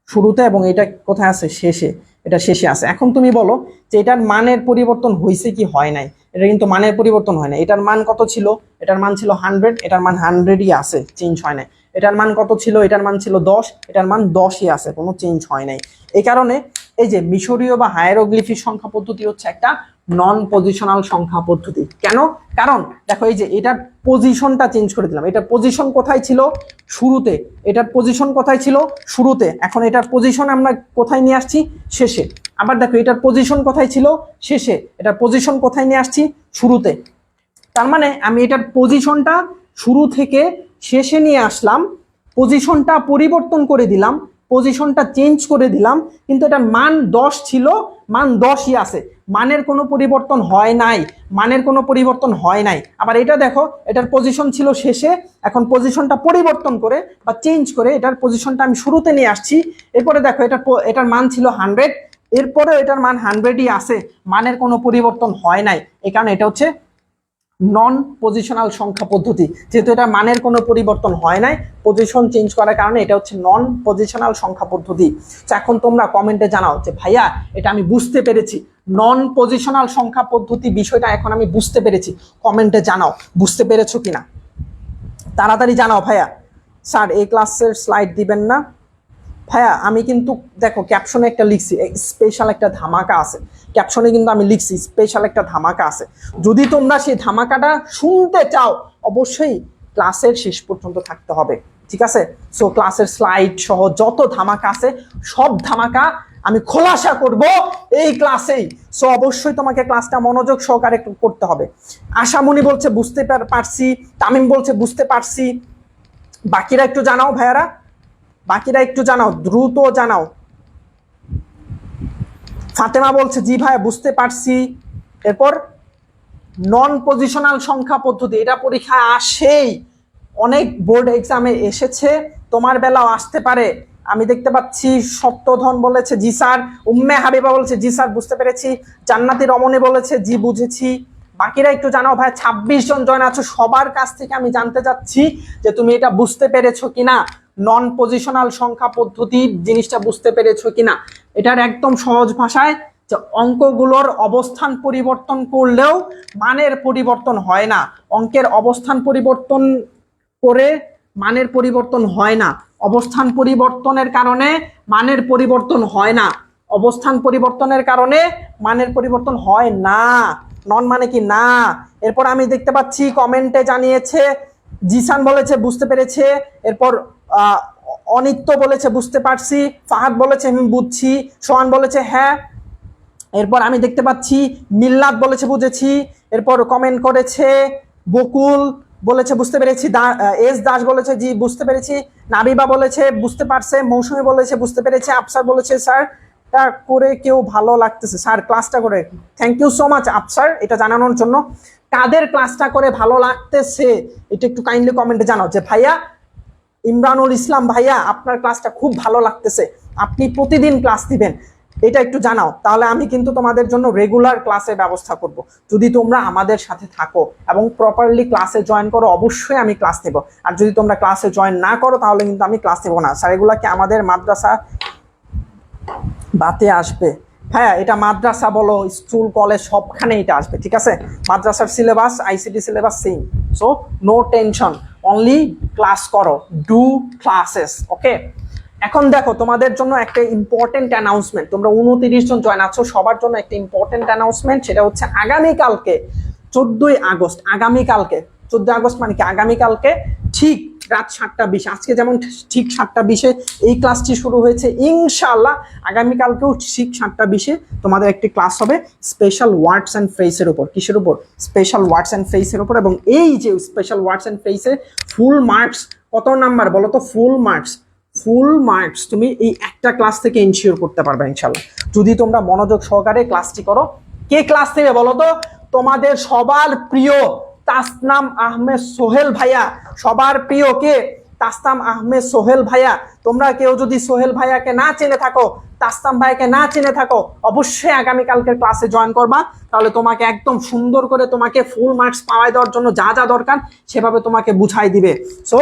শুরুতে, এবং এটা কোথায় আছে, শেষে, এটা শেষে আছে। এখন তুমি বলো যে এটার মানের পরিবর্তন হয়েছে কি হয় নাই, এটা কিন্তু মানের পরিবর্তন হয় না, এটার মান কত ছিল, এটার মান ছিল 100, এটার মান 100ই আছে, চেঞ্জ হয় নাই। এটার মান কত ছিল, এটার মান ছিল 10, এটার মান 10ই আছে, কোনো চেঞ্জ হয় নাই। এই কারণে এই যে মিশরীয় বা হায়ারোগ্লিফিক সংখ্যা পদ্ধতি হচ্ছে একটা নন পজিশনাল সংখ্যা পদ্ধতি। কেন, কারণ দেখো এই যে এটার পজিশনটা চেঞ্জ করে দিলাম, এটার পজিশন কোথায় ছিল, শুরুতে, এটার পজিশন কোথায় ছিল, শুরুতে, এখন এটার পজিশন আমরা কোথায় নিয়ে আসছি, শেষে। আবার দেখো এটার পজিশন কোথায় ছিল, শেষে, এটার পজিশন কোথায় নিয়ে আসছি, শুরুতে। তার মানে আমি এটার পজিশনটা শুরু থেকে শেষে নিয়ে আসলাম, পজিশনটা পরিবর্তন করে দিলাম, পজিশনটা চেঞ্জ করে দিলাম, কিন্তু এটার মান 10 ছিল, মান 10ই আছে, মানের কোনো পরিবর্তন হয় নাই, মানের কোনো পরিবর্তন হয় নাই। আবার এটা দেখো এটার পজিশন ছিল শেষে, এখন পজিশনটা পরিবর্তন করে বা চেঞ্জ করে এটার পজিশনটা আমি শুরুতে নিয়ে আসছি। এরপরে দেখো এটার মান ছিল 100, এরপরেও এটার মান 100ই আছে, মানের কোনো পরিবর্তন হয় নাই। এই কারণে এটা হচ্ছে নন পজিশনাল সংখ্যা পদ্ধতি, যেহেতু এটা মানের কোনো পরিবর্তন হয় নাই, পজিশন চেঞ্জ করার কারণে এটা হচ্ছে নন পজিশনাল সংখ্যা পদ্ধতি। এখন তোমরা কমেন্টে জানাও যে ভাইয়া এটা আমি বুঝতে পেরেছি, নন পজিশনাল সংখ্যা পদ্ধতি বিষয়টা এখন আমি বুঝতে পেরেছি, কমেন্টে জানাও বুঝতে পেরেছো কিনা, তাড়াতাড়ি জানাও। ভাইয়া স্যার এই ক্লাসের স্লাইড দিবেন না, ভাইয়া আমি কিন্তু দেখো ক্যাপশনে একটা লিখছি স্পেশাল একটা ধামাকা আছে, ক্যাপশনে কিন্তু আমি লিখছি স্পেশাল একটা ধামাকা আছে, যদি তোমরা সেই ধামাকাটা শুনতে চাও অবশ্যই ক্লাসের শেষ পর্যন্ত থাকতে হবে, ঠিক আছে। সো ক্লাসের স্লাইড সহ যত ধামাকা আছে সব ধামাকা আমি খোলাসা করব এই ক্লাসেই। সো অবশ্যই তোমাকে ক্লাসটা মনোযোগ সহকারে করতে হবে। আশামণি বলছে বুঝতে পারছি, তামিম বলছে বুঝতে পারছি, বাকিরা একটু জানাও ভাইয়ারা, বাকিরা একটু জানাও, দ্রুত জানাও। ফাতেমা বলছে জি ভাই বুঝতে পারছি। এরপর নন পজিশনাল সংখ্যা পদ্ধতি, এটা পরীক্ষায় আসেই, অনেক বোর্ড এক্সামে এসেছে, তোমার বেলাও আসতে পারে। আমি দেখতে পাচ্ছি সপ্তধন বলেছে জি স্যার, উম্মে হাবিবা বলেছে জি স্যার বুঝতে পেরেছি, জান্নাতি রমণী বলেছে জি বুঝেছি। বাকিরা একটু জানাও ভাই, 26 জন জয়েন আছো, সবার কাছ থেকে আমি জানতে চাচ্ছি যে তুমি এটা বুঝতে পেরেছো কিনা, নন পজিশনাল সংখ্যা পদ্ধতি জিনিসটা বুঝতে পেরেছো কিনা। এটার একদম সহজ ভাষায় যে অঙ্কগুলোর অবস্থান পরিবর্তন করলেও মানের পরিবর্তন হয় না, অঙ্কের অবস্থান পরিবর্তন করে মানের পরিবর্তন হয় না, অবস্থান পরিবর্তনের কারণে মানের পরিবর্তন হয় না, অবস্থান পরিবর্তনের কারণে মানের পরিবর্তন হয় না। নন মানে কি না। এরপর আমি দেখতে পাচ্ছি কমেন্টে জানিয়েছে জিসান বলেছে বুঝতে পেরেছে, এরপর অনিত্য বলেছে বুঝতে পারছি, ফাহাদ বলেছে আমি বুঝছি, সোহান বলেছে হ্যাঁ, এরপর আমি দেখতে পাচ্ছি মিল্লাত বলেছে বুঝেছি, এরপর কমেন্ট করেছে বকুল বলেছে বুঝতে পেরেছি, এস দাস বলেছে জি বুঝতে পেরেছি, নাবিবা বলেছে বুঝতে পারছে, মৌসুমী বলেছে বুঝতে পেরেছে, আফসার বলেছে স্যার টা করে কেউ ভালো লাগতেছে স্যার ক্লাসটা করে। Thank you so much Afsar এটা জানানোর জন্য। কাদের ক্লাসটা করে ভালো লাগতেছে এটা একটু কাইন্ডলি কমেন্টে জানাও। যে ভাইয়া ইমরানুল ইসলাম ভাইয়া আপনার ক্লাসটা খুব ভালো লাগতেছে, আপনি প্রতিদিন ক্লাস দিবেন, এটা একটু জানাও, তাহলে আমি কিন্তু তোমাদের জন্য রেগুলার ক্লাসের ব্যবস্থা করব। যদি তোমরা আমাদের সাথে থাকো এবং প্রপারলি ক্লাসে জয়েন করো অবশ্যই আমি ক্লাস নেব, আর যদি তোমরা ক্লাসে জয়েন না করো তাহলে কিন্তু আমি ক্লাস নেব না স্যার। এগুলা কি আমাদের মাদ্রাসা বাতে আসবে? হ্যাঁ এটা মাদ্রাসা বলো স্কুল কলেজ সবখানে এটা আসবে, ঠিক আছে। মাদ্রাসার syllabus ICT syllabus same, so no tension, only class করো, ডু ক্লাসেস, ওকে। এখন দেখো তোমাদের জন্য একটা ইম্পর্টেন্ট অ্যানাউন্সমেন্ট, তোমরা 29 জন জয়েন আছো, সবার জন্য একটা ইম্পর্টেন্ট অ্যানাউন্সমেন্ট, সেটা হচ্ছে আগামীকালকে 14ই আগস্ট, আগামীকালকে 14 আগস্ট মানে কি আগামীকালকে ঠিক রাত 7টা 20, আজকে যেমন ঠিক 7টা 20 এই ক্লাসটি শুরু হয়েছে, ইনশাআল্লাহ আগামীকালকেও ঠিক 7টা 20 তোমাদের একটি ক্লাস হবে স্পেশাল ওয়ার্ডস অ্যান্ড ফ্রেজের উপর। কিসের উপর? স্পেশাল ওয়ার্ডস অ্যান্ড ফ্রেজের উপর। এবং এই যে স্পেশাল ওয়ার্ডস অ্যান্ড ফ্রেজে ফুল মার্কস কত নাম্বার বলো তো? ফুল মার্কস তুমি এই একটা ক্লাস থেকে ইনশিওর করতে পারবে ইনশাআল্লাহ, যদি তোমরা মনোযোগ সহকারে ক্লাসটি করো। কে ক্লাস নেবে বলো তো? তোমাদের সবার প্রিয় তাসনাম আহমেদ সোহেল ভাইয়া, সবার প্রিয় কে? তাসনাম আহমেদ সোহেল ভাইয়া। তোমরা কেউ যদি সোহেল ভাইয়াকে না চিনে থাকো, তাসনাম ভাইয়াকে না চিনে থাকো, অবশ্যই আগামীকালকের ক্লাসে জয়েন করবা, তাহলে তোমাকে একদম সুন্দর করে তোমাকে ফুল মার্কস পাওয়াই দেওয়ার জন্য যা যা দরকার সেভাবে তোমাকে বুঝাই দিবে। সো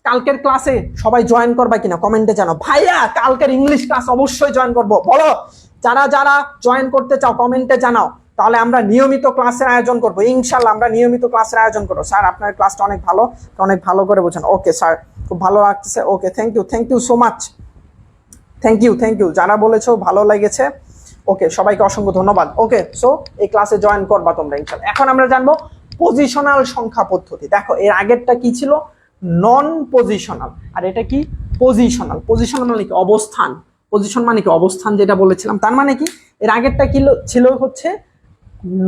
কালকের ক্লাসে সবাই জয়েন করবা কিনা কমেন্টে জানাও। ভাইয়া কালকের ইংলিশ ক্লাস অবশ্যই জয়েন করবো বলো, যারা যারা জয়েন করতে চাও কমেন্টে জানাও, তাহলে আমরা নিয়মিত ক্লাসের আয়োজন করবো ইনশাল্লাহ, আমরা নিয়মিত ক্লাসের আয়োজন করবো। স্যার আপনার ক্লাসটা অনেক ভালো করে বোঝান। ওকে স্যার খুব ভালো লাগতেছে, okay thank you so much, thank you যারা বলেছো ভালো লেগেছে, ওকে সবাইকে অসংখ্য ধন্যবাদ। ওকে সো এই ক্লাসে জয়েন করবা তোমরা ইনশাল্লাহ। এখন আমরা জানবো পজিশনাল সংখ্যা পদ্ধতি। দেখো এর আগেরটা কি ছিল? নন পজিশনাল, আর এটা কি? পজিশনাল। পজিশনাল মানে কি? অবস্থান। পজিশন মানে কি? অবস্থান, যেটা বলেছিলাম। তার মানে কি? এর আগেরটা কি ছিল হচ্ছে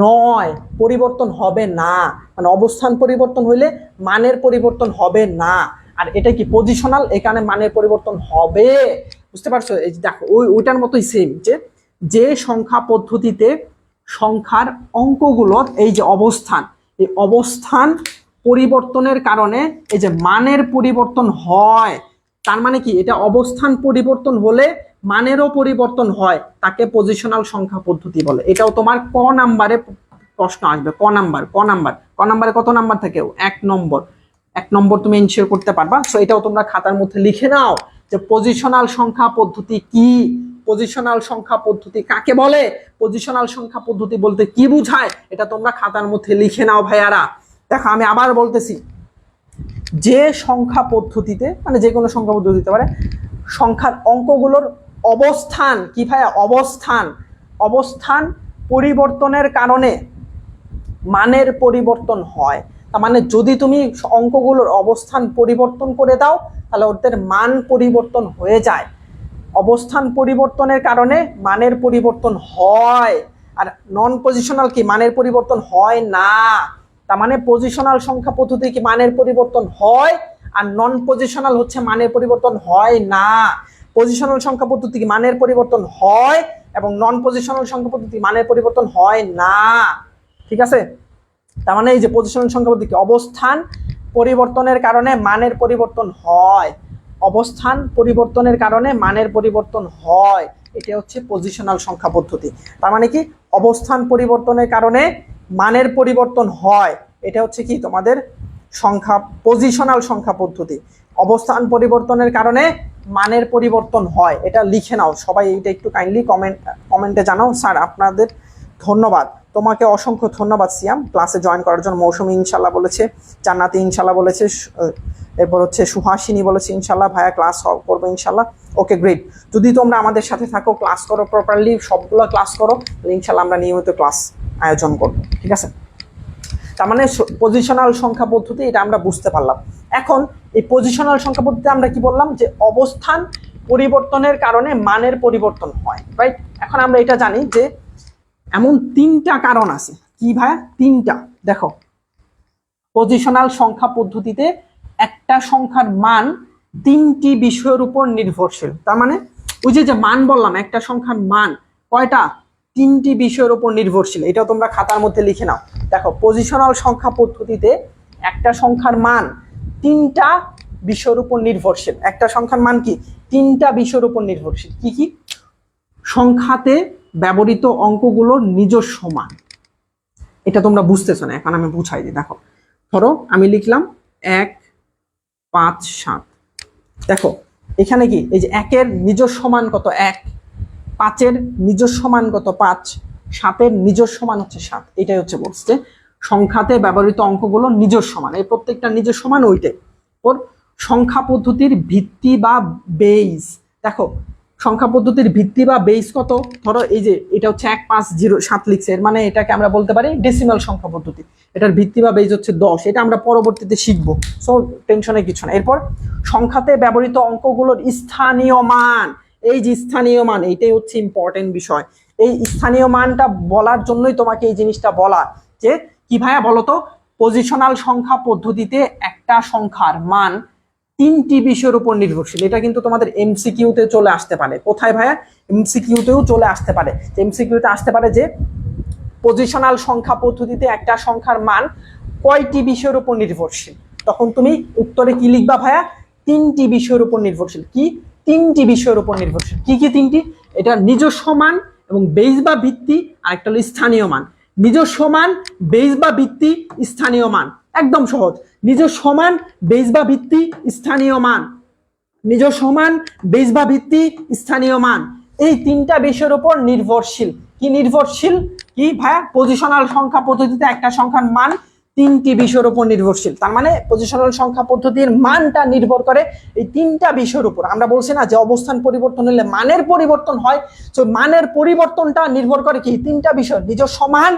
নয়, পরিবর্তন হবে না, মানে অবস্থান পরিবর্তন হইলে মানের পরিবর্তন হবে না। আর এটা কি? পজিশনাল, এখানে মানের পরিবর্তন হবে। বুঝতে পারছো? এই দেখো ওইটার মতোই সেম, যে সংখ্যা পদ্ধতিতে সংখ্যার অঙ্কগুলোর এই যে অবস্থান, এই অবস্থান পরিবর্তনের কারণে এই যে মানের পরিবর্তন হয়, তার মানে কি? এটা অবস্থান পরিবর্তন হলে মানেরও পরিবর্তন হয়, তাকে পজিশনাল সংখ্যা পদ্ধতি বলে। এটাও তোমার ক নাম্বারে প্রশ্ন আসবে। ক নাম্বারে কত নাম্বার থাকে? 1 নম্বর তুমি এনশিওর করতে পারবা। সো এটাও তোমরা খাতার মধ্যে লিখে নাও যে পজিশনাল সংখ্যা পদ্ধতি কি, পজিশনাল সংখ্যা পদ্ধতি কাকে বলে, পজিশনাল সংখ্যা পদ্ধতি বলতে কি বোঝায়, এটা তোমরা খাতার মধ্যে লিখে নাও ভাইয়ারা। দেখো আমি আবার বলতেছি, যে সংখ্যা পদ্ধতিতে, মানে যে কোনো সংখ্যা পদ্ধতি হতে পারে, সংখ্যার অঙ্কগুলোর অবস্থান কি ভাইয়া? অবস্থান পরিবর্তনের কারণে মানের পরিবর্তন হয়। তার মানে যদি তুমি অঙ্কগুলোর অবস্থান পরিবর্তন করে দাও তাহলে ওদের মান পরিবর্তন হয়ে যায়। অবস্থান পরিবর্তনের কারণে মানের পরিবর্তন হয়। আর নন পজিশনাল কি? মানের পরিবর্তন হয় না। তার মানে পজিশনাল সংখ্যা পদ্ধতি কি? মানের পরিবর্তন হয়, আর নন পজিশনাল হচ্ছে মানের পরিবর্তন হয় না। পজিশনাল সংখ্যা পদ্ধতি কি? মানের পরিবর্তন হয়, এবং নন পজিশনাল সংখ্যা পদ্ধতি মানের পরিবর্তন হয় না। ঠিক আছে? তার মানে এই যে পজিশনাল সংখ্যা পদ্ধতি অবস্থান পরিবর্তনের কারণে মানের পরিবর্তন হয়, অবস্থান পরিবর্তনের কারণে মানের পরিবর্তন হয়, এটা হচ্ছে পজিশনাল সংখ্যা পদ্ধতি। তার মানে কি, অবস্থান পরিবর্তনের কারণে মানের পরিবর্তন হয়, এটা হচ্ছে কি তোমাদের সংখ্যা পজিশনাল সংখ্যা পদ্ধতি। অবস্থান পরিবর্তনের কারণে মানের পরিবর্তন হয়, এটা লিখে নাও সবাই, এইটা একটু কাইন্ডলি কমেন্টে জানাও। স্যার আপনাদের ধন্যবাদ, তোমাকে অসংখ্য ধন্যবাদ সিয়াম ক্লাসে জয়েন করার জন্য। মৌসুমী ইনশাল্লাহ বলেছে, জান্নাতি ইনশাল্লাহ বলেছে, এরপর হচ্ছে সুহাসিনী বলেছে ইনশাল্লাহ ভাইয়া ক্লাস করবো ইনশাল্লাহ। ওকে গ্রেট, যদি তোমরা আমাদের সাথে থাকো, ক্লাস করো প্রপারলি, সবগুলো ক্লাস করো, ইনশাল্লাহ আমরা নিয়মিত ক্লাস আয়োজন করবো, ঠিক আছে। তার মানে পজিশনাল সংখ্যা পদ্ধতি, এটা আমরা বুঝতে পারলাম। এখন এই পজিশনাল সংখ্যা পদ্ধতিতে আমরা কি বললাম, যে অবস্থান পরিবর্তনের কারণে মানের পরিবর্তন হয়, রাইট। এখন আমরা এটা জানি যে এমন তিনটা কারণ আছে, কি ভাই, তিনটা। দেখো, পজিশনাল সংখ্যা পদ্ধতিতে একটা সংখ্যার মান তিনটি বিষয়ের উপর নির্ভরশীল। তার মানে ওই যে মান বললাম, একটা সংখ্যার মান কয়টা, তিনটি বিষয়ের উপর নির্ভরশীল। এটাও তোমরা খাতার মধ্যে লিখে নাও। দেখো, পজিশনাল সংখ্যা পদ্ধতিতে একটা সংখ্যার মান তিনটা বিষয়ের উপর নির্ভরশীল। একটা সংখ্যার মান কি, তিনটা বিষয়ের উপর নির্ভরশীল। কি কি? সংখ্যাতে ব্যবহৃত অঙ্কগুলোর নিজস্ব মান। এটা তোমরা বুঝতেছো না, এখন আমি বুঝাই দিই। দেখো, ধরো আমি লিখলাম 1, 5, 7। দেখো এখানে কি, এই যে 1 এর নিজস্ব মান কত 1, 5 এর নিজস্ব মান কত 5, 7 এর নিজস্ব মান হচ্ছে 7। এটাই হচ্ছে বলছে সংখ্যাতে ব্যবহৃত অঙ্কগুলোর নিজস্ব মান, এই প্রত্যেকটা নিজস্ব মান ওইটাই। ওর সংখ্যা পদ্ধতির ভিত্তি বা বেস, দেখো সংখ্যা পদ্ধতির ভিত্তি বা বেস কত, ধরো এই যে এটা হচ্ছে 1, 5, 0, 7 লিখছে, এর মানে এটাকে আমরা বলতে পারি ডেসিমাল সংখ্যা পদ্ধতি। এটার ভিত্তি বা বেস হচ্ছে 10, এটা আমরা পরবর্তীতে শিখবো, সো টেনশনের কিছু না। এরপর সংখ্যাতে ব্যবহৃত অঙ্কগুলোর স্থানীয় মান, এই যে স্থানীয় মান, এইটাই হচ্ছে ইম্পর্টেন্ট বিষয়। এই স্থানীয় মানটা বলার জন্যই তোমাকে এই জিনিসটা বলা, যে কি ভাইয়া বলতো, পজিশনাল সংখ্যা পদ্ধতিতে একটা সংখ্যার মান তিনটি বিষয়ের উপর নির্ভরশীল। এটা কিন্তু তোমাদের এমসিকিউতে চলে আসতে পারে। কোথায় ভাইয়া? এমসিকিউতেও চলে আসতে পারে। এমসিকিউতে আসতে পারে যে পজিশনাল সংখ্যা পদ্ধতিতে একটা সংখ্যার মান কয়টি বিষয়ের উপর নির্ভরশীল, তখন তুমি উত্তরে কি লিখবা ভাইয়া, তিনটি বিষয়ের উপর নির্ভরশীল। কি? তিনটি বিষয়ের উপর নির্ভরশীল। কি কি তিনটি? এটা নিজস্ব মান এবং বেস বা ভিত্তি, আর একটা হলো স্থানীয় মান। নিজস্ব মান, বেস বা ভিত্তি, স্থানীয় মান, একদম সহজ। নিজস্ব মান, বেস বা ভিত্তি, স্থানীয় মান, নিজস্ব মান, বেস বা ভিত্তি, স্থানীয় মান, এই তিনটা বিষয়ের উপর নির্ভরশীল। কি নির্ভরশীল? কি ভাইয়া? পজিশনাল সংখ্যা পদ্ধতিতে একটা সংখ্যার মান তিনটি বিষয়ের উপর নির্ভরশীল। তার মানে পজিশনাল সংখ্যা পদ্ধতির মানটা নির্ভর করে এই তিনটা বিষয়ের উপর। আমরা বলছি না যে অবস্থান পরিবর্তন হলে মানের পরিবর্তন হয়, তো মানের পরিবর্তনটা নির্ভর করে কি, তিনটা বিষয়, নিজস্ব মান,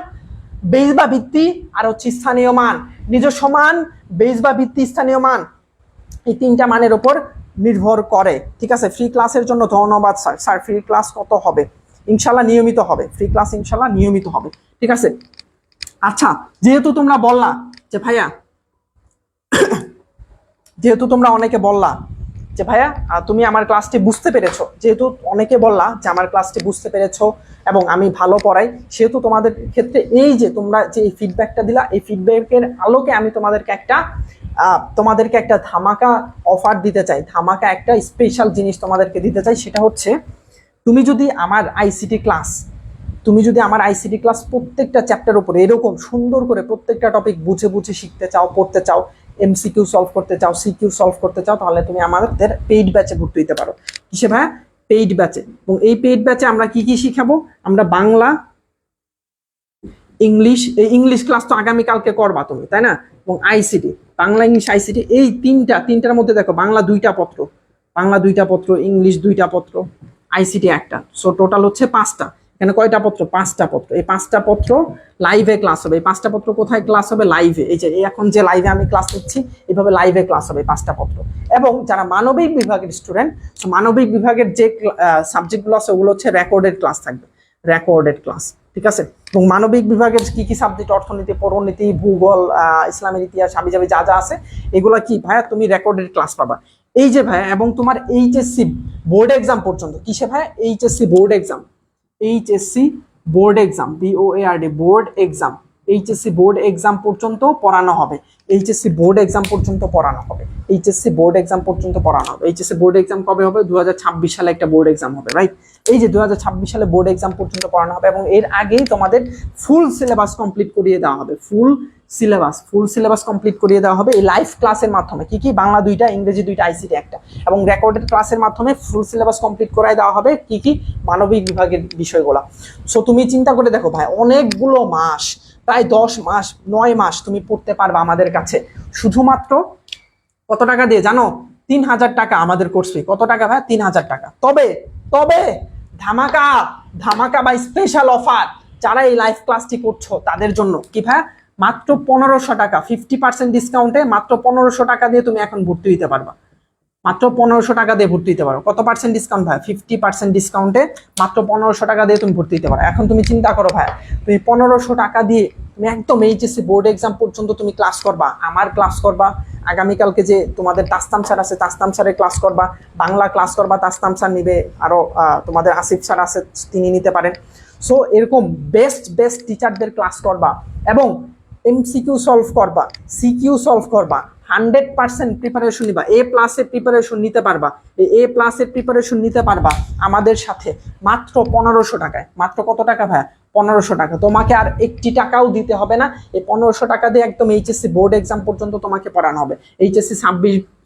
বেস বা ভিত্তি, আর হচ্ছে স্থানীয় মান। নিজস্ব মান, বেস বা ভিত্তি, স্থানীয় মান, এই তিনটা মানের উপর নির্ভর করে। ঠিক আছে, ফ্রি ক্লাসের জন্য ধন্যবাদ স্যার। স্যার ফ্রি ক্লাস কত হবে? ইনশাল্লাহ নিয়মিত হবে, ফ্রি ক্লাস ইনশাল্লাহ নিয়মিত হবে, ঠিক আছে। আচ্ছা, যেহেতু তোমরা বললা যে ভাইয়া, যেহেতু তোমরা অনেকে বললা যে ভাইয়া তুমি আমার ক্লাসটি বুঝতে পেরেছো, যেহেতু অনেকে বললা যে আমার ক্লাসটি বুঝতে পেরেছো এবং আমি ভালো পড়াই, সেহেতু তোমাদের ক্ষেত্রে এই যে তোমরা যে এই ফিডব্যাকটা দিলা, এই ফিডব্যাকের আলোকে আমি তোমাদেরকে একটা ধামাকা অফার দিতে চাই, ধামাকা একটা স্পেশাল জিনিস তোমাদেরকে দিতে চাই। সেটা হচ্ছে, তুমি যদি আমার আইসিটি ক্লাস প্রত্যেকটা চ্যাপ্টার উপরে এরকম সুন্দর করে প্রত্যেকটা টপিক বুঝে বুঝে শিখতে চাও, পড়তে চাও, এমসিকিউ সলভ করতে চাও, সিকিউ সলভ করতে চাও, তাহলে তুমি আমাদের পেইড ব্যাচে ভর্তি হতে পারো। কিসে ভাইয়া? পেইড ব্যাচে। এবং এই পেইড ব্যাচে আমরা কি কি শিখাবো? আমরা বাংলা, ইংলিশ ক্লাস তো আগামীকালকে করবা তুমি, তাই না? এবং আইসিটি, বাংলা, ইংলিশ, আইসিটি, এই তিনটার মধ্যে দেখো, বাংলা 2টা পত্র, ইংলিশ 2টা পত্র, আইসিটি 1টা, সো টোটাল হচ্ছে 5টা। এখানে কয়টা পত্র? 5টা পত্র। এই 5টা পত্র লাইভে ক্লাস হবে। এই 5টা পত্র কোথায় ক্লাস হবে? লাইভে। এই যে এখন যে লাইভে আমি ক্লাস নিচ্ছি, এইভাবে লাইভে ক্লাস হবে 5টা পত্র। এবং যারা মানবিক বিভাগের স্টুডেন্ট, মানবিক বিভাগের যে সাবজেক্টগুলো আছে ওগুলো হচ্ছে রেকর্ডেড ক্লাস থাকবে, রেকর্ডেড ক্লাস, ঠিক আছে। এবং মানবিক বিভাগের কি কি সাবজেক্ট, অর্থনীতি, পৌরনীতি, ভূগোল, ইসলামের ইতিহাস, হাবিজাবি যা যা আছে, এগুলো কি ভাইয়া তুমি রেকর্ডেড ক্লাস পাবা। এই যে ভাইয়া, এবং তোমার এইচএসসি বোর্ড এক্সাম পর্যন্ত, কিসে ভাইয়া? HSC board exam, BOARD board exam, HSC board exam পর্যন্ত পড়ানো হবে। এইচএসসি বোর্ড এক্সাম পর্যন্ত পড়ানো হবে। এইচএসসি বোর্ড এক্সাম পর্যন্ত পড়ানো হবে। এইচএসসি বোর্ড এক্সাম কবে হবে? 2026 সালে একটা বোর্ড এক্সাম হবে, রাইট? এই যে 2026 সালে বোর্ড এক্সাম পর্যন্ত পড়ানো হবে এবং এর আগেই তোমাদের ফুল সিলেবাস কমপ্লিট করিয়ে দেওয়া হবে। ফুল সিলেবাস কমপ্লিট করিয়ে দেওয়া হবে এই লাইভ ক্লাসের মাধ্যমে। কি কি? বাংলা 2টা, ইংরেজি 2টা, আইসিটি 1টা, এবং রেকর্ডেড ক্লাসের মাধ্যমে ফুল সিলেবাস কমপ্লিট করায় দেওয়া হবে। কি কি? মানবিক বিভাগের বিষয়গুলো। সো তুমি চিন্তা করে দেখো ভাই, অনেকগুলো মাস, প্রায় 10 মাস, 9 মাস তুমি পড়তে পারবে আমাদের কাছে শুধুমাত্র কত টাকা দিয়ে জানো? 3000 টাকা আমাদের কোর্স ফি। কত টাকা ভাই? 3000 টাকা। তবে তবে ধামাকা বা স্পেশাল অফার, যারা এই লাইভ ক্লাসটি করছো তাদের জন্য কি ভাই? মাত্র 1500 টাকা, 50% ডিসকাউন্টে মাত্র 1500 টাকা দিয়ে তুমি এখন ভর্তি হতে পারবা। মাত্র 1500 টাকা দিয়ে ভর্তি হতে পারো। কত পার্সেন্ট ডিসকাউন্ট ভাই? 50% ডিসকাউন্টে মাত্র 1500 টাকা দিয়ে তুমি ভর্তি হতে পারো। এখন তুমি চিন্তা করো ভাই, তুমি 1500 টাকা দিয়ে তুমি একদম এইচএসসি বোর্ড এক্সাম পর্যন্ত তুমি ক্লাস করবা, আমার ক্লাস করবা, আগামীকালকে যে তোমাদের তাসতাম স্যার আছে তাসতাম স্যারের ক্লাস করবা, বাংলা ক্লাস করবা, তাসতাম স্যার নিবে, আরও তোমাদের আসিফ স্যার আছে তিনি নিতে পারেন। সো এরকম বেস্ট টিচারদের ক্লাস করবা এবং এমসিকিউ সলভ করবা, সিকিউ সলভ করবা, 100% প্রিপারেশন নিবা, A+-এর প্রিপারেশন নিতে পারবা। A+-এর প্রিপারেশন নিতে পারবা আমাদের সাথে মাত্র 1500 টাকায়। মাত্র কত টাকা ভাই? 1500 টাকা। তোমাকে আর 1 টাকাও দিতে হবে না। এই 1500 টাকা দিয়ে একদম এইচএসসি বোর্ড এক্সাম পর্যন্ত তোমাকে পড়ানো হবে। এইচএসসি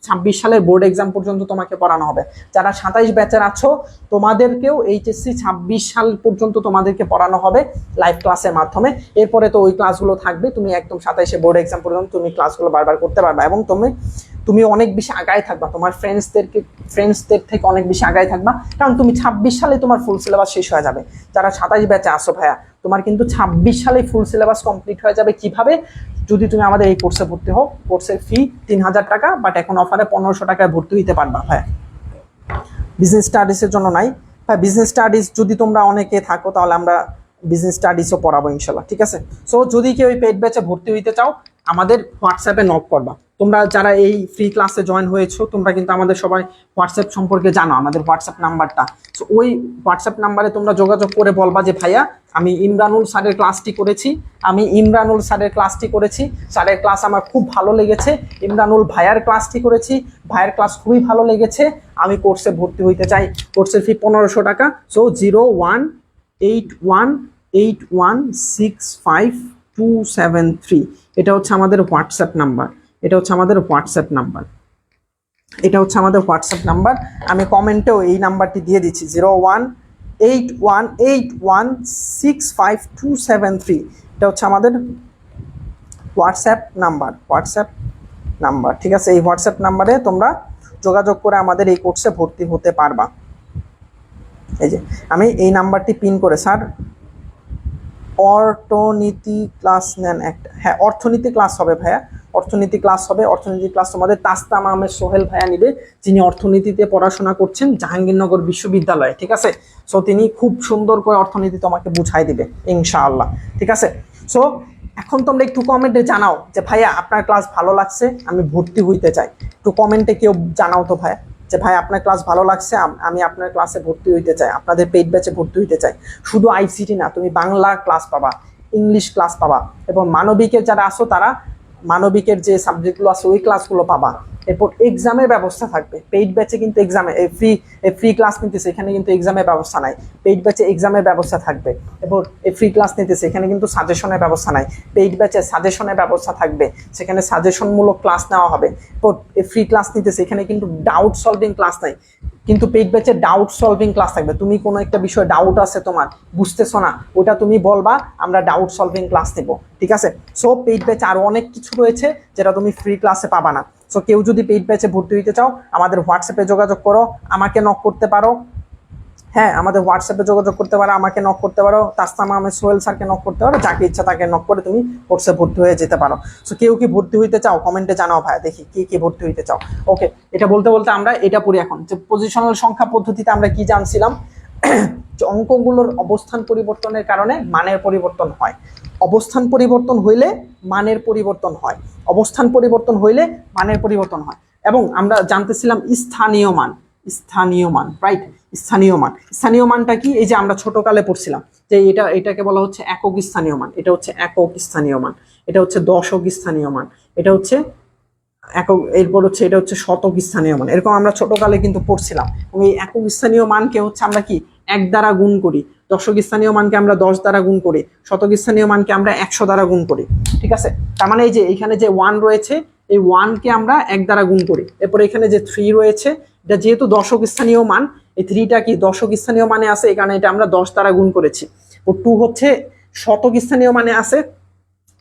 26 সালের বোর্ড এক্সাম পর্যন্ত তোমাকে পড়ানো হবে। যারা 27 ব্যাচের আছো তোমাদেরকেও এইচএসসি 26 সাল পর্যন্ত তোমাদেরকে পড়ানো হবে লাইভ ক্লাসের মাধ্যমে। এরপরে তো ওই ক্লাসগুলো থাকবে, তুমি একদম 27 বোর্ড এক্সাম পর্যন্ত তুমি ক্লাসগুলো বারবার করতে পারবে এবং তুমি অনেক বেশি আগায় থাকবা, তোমার ফ্রেন্ডসদের থেকে অনেক বেশি আগায় থাকবা, কারণ তুমি 26 সালে তোমার ফুল সিলেবাস শেষ হয়ে যাবে। যারা 27 ব্যাচে আসো ভাইয়া, তোমার কিন্তু 26 সালে ফুল সিলেবাস কমপ্লিট হয়ে যাবে। কিভাবে? যদি তুমি আমাদের এই কোর্সে ভর্তি হও। কোর্সের ফি 3000 টাকা, বাট এখন অফারে 1500 টাকায় ভর্তি হইতে পারবা ভাইয়া। বিজনেস স্টাডিজের জন্য নাই ভাই। বিজনেস স্টাডিজ যদি তোমরা অনেকে থাকো তাহলে আমরা বিজনেস স্টাডিজও পড়াবো ইনশাল্লাহ, ঠিক আছে? সো যদি কেউ এই পেইড ব্যাচে ভর্তি হইতে চাও, আমাদের হোয়াটসঅ্যাপে নক করবা। তোমরা যারা এই ফ্রি ক্লাসে জয়েন হয়েছো তোমরা কিন্তু আমাদের সবাই হোয়াটসঅ্যাপ সম্পর্কে জানো, আমাদের হোয়াটসঅ্যাপ নাম্বারটা। সো ওই হোয়াটসঅ্যাপ নাম্বারে তোমরা যোগাযোগ করে বলবা যে ভাইয়া আমি ইমরানুল স্যারের ক্লাসটি করেছি, স্যারের ক্লাস আমার খুব ভালো লেগেছে। ইমরানুল ভাইয়ার ক্লাসটি করেছি, ভাইয়ের ক্লাস খুবই ভালো লেগেছে, আমি কোর্সে ভর্তি হইতে চাই। কোর্সের ফি 1500 টাকা। সো 018165273, এটা হচ্ছে আমাদের হোয়াটসঅ্যাপ নাম্বার। আমি কমেন্টেও এই নাম্বারটি দিয়ে দিচ্ছি, 018165273। এটা হচ্ছে আমাদের হোয়াটসঅ্যাপ নাম্বার, ঠিক আছে? এই হোয়াটসঅ্যাপ নাম্বারে তোমরা যোগাযোগ করে আমাদের এই কোর্সে ভর্তি হতে পারবা। এই যে আমি এই নাম্বারটি পিন করে, স্যার অর্থনীতি ক্লাস নেন একটা? হ্যাঁ, অর্থনীতি ক্লাস হবে ভাইয়া, অর্থনীতি ক্লাস তোমাদের তাসতাম আহমেদ সোহেল ভাইয়া নিবে, যিনি অর্থনীতিতে পড়াশোনা করছেন জাহাঙ্গীরনগর বিশ্ববিদ্যালয়ে, ঠিক আছে? সো তিনি খুব সুন্দর করে অর্থনীতি তোমাকে বুঝাই দিবে ইনশাআল্লাহ, ঠিক আছে? সো এখন তোমরা একটু কমেন্টে জানাও যে ভাইয়া আপনার ক্লাস ভালো লাগছে, আমি ভর্তি হইতে চাই। একটু কমেন্টে কেউ জানাও তো ভাইয়া যে ভাই আপনার ক্লাস ভালো লাগছে, আমি আপনার ক্লাসে ভর্তি হইতে চাই, আপনাদের পেইড ব্যাচে ভর্তি হইতে চাই। শুধু আইসিটি না, তুমি বাংলা ক্লাস পাবা, ইংলিশ ক্লাস পাবা, এবং মানবিকের যারা আসো তারা মানবিকের যে সাবজেক্টগুলো আছে ওই ক্লাসগুলো পাবা। এরপর এক্সামের ব্যবস্থা থাকবে পেইড ব্যাচে, কিন্তু এক্সামে ফ্রি ক্লাস নিতেছে, এখানে কিন্তু এক্সামের ব্যবস্থা নাই। পেইড ব্যাচে এক্সামের ব্যবস্থা থাকবে। এরপর ফ্রি ক্লাস নিতেছে, এখানে কিন্তু সাজেশনের ব্যবস্থা নাই। পেইড ব্যাচে সাজেশনের ব্যবস্থা থাকবে, সেখানে সাজেশনমূলক ক্লাস নেওয়া হবে। এরপর ফ্রি ক্লাস নিতেছে, এখানে কিন্তু ডাউট সলভিং ক্লাস নাই, কিন্তু পেইড ব্যাচে ডাউট সলভিং ক্লাস থাকবে। তুমি কোনো একটা বিষয়ে ডাউট আছে, তোমার বুঝতেছো না, ওটা তুমি বলবা, আমরা ডাউট সলভিং ক্লাস নেব, ঠিক আছে? সো পেইড ব্যাচে আরও অনেক কিছু রয়েছে যেটা তুমি ফ্রি ক্লাসে পাবা না। সো কেউ যদি পেইড ব্যাচে ভর্তি হইতে চাও, আমাদের হোয়াটসঅ্যাপে যোগাযোগ করো, আমাকে নক করতে পারো। হ্যাঁ, আমাদের হোয়াটসঅ্যাপে যোগাযোগ করতে পারো, আমাকে নক করতে পারো, তাসতাম আহমেদ সোহেল স্যারকে নক করতে পারো, যাকে ইচ্ছা তাকে নক করে তুমি কোর্সে ভর্তি হয়ে যেতে পারো। সো কেউ কি ভর্তি হইতে চাও কমেন্টে জানাও ভাই, দেখি কি ভর্তি হইতে চাও। ওকে, এটা বলতে আমরা এটা পড়ি এখন, যে পজিশনাল সংখ্যা পদ্ধতিতে আমরা কি জানছিলাম, যে অঙ্কগুলোর অবস্থান পরিবর্তনের কারণে মানের পরিবর্তন হয়, অবস্থান পরিবর্তন হইলে মানের পরিবর্তন হয়, এবং আমরা জানতেছিলাম স্থানীয় মান। স্থানীয় মান, রাইট? স্থানীয় মান, স্থানীয় মানটা কি? এই যে আমরা ছোটকালে পড়ছিলাম যে এটাকে বলা হচ্ছে একক স্থানীয় মান, এটা হচ্ছে একক স্থানীয় মান, এটা হচ্ছে দশক স্থানীয় মান, এটা হচ্ছে একক, এরপর হচ্ছে এটা হচ্ছে শতক স্থানীয় মান। এরকম আমরা ছোটকালে কিন্তু পড়ছিলাম। এবং এই একক স্থানীয় মানকে হচ্ছে আমরা কি 1 দ্বারা গুণ করি, দশক স্থানীয় মানকে আমরা 10 দ্বারা গুণ করি, শতক স্থানীয় মানকে আমরা 100 দ্বারা গুণ করি। ঠিক আছে, তার মানে এই যে এখানে যে 1 রয়েছে, এই 1কে আমরা 1 দ্বারা গুণ করি। এরপর এখানে যে 3 রয়েছে, এটা যেহেতু দশক স্থানীয় মান, এই 3টা কি দশক স্থানীয় মানে আছে, এই কারণে এটা আমরা 10 দ্বারা গুণ করেছি। ও 2 হচ্ছে শতক স্থানীয় মানে আছে,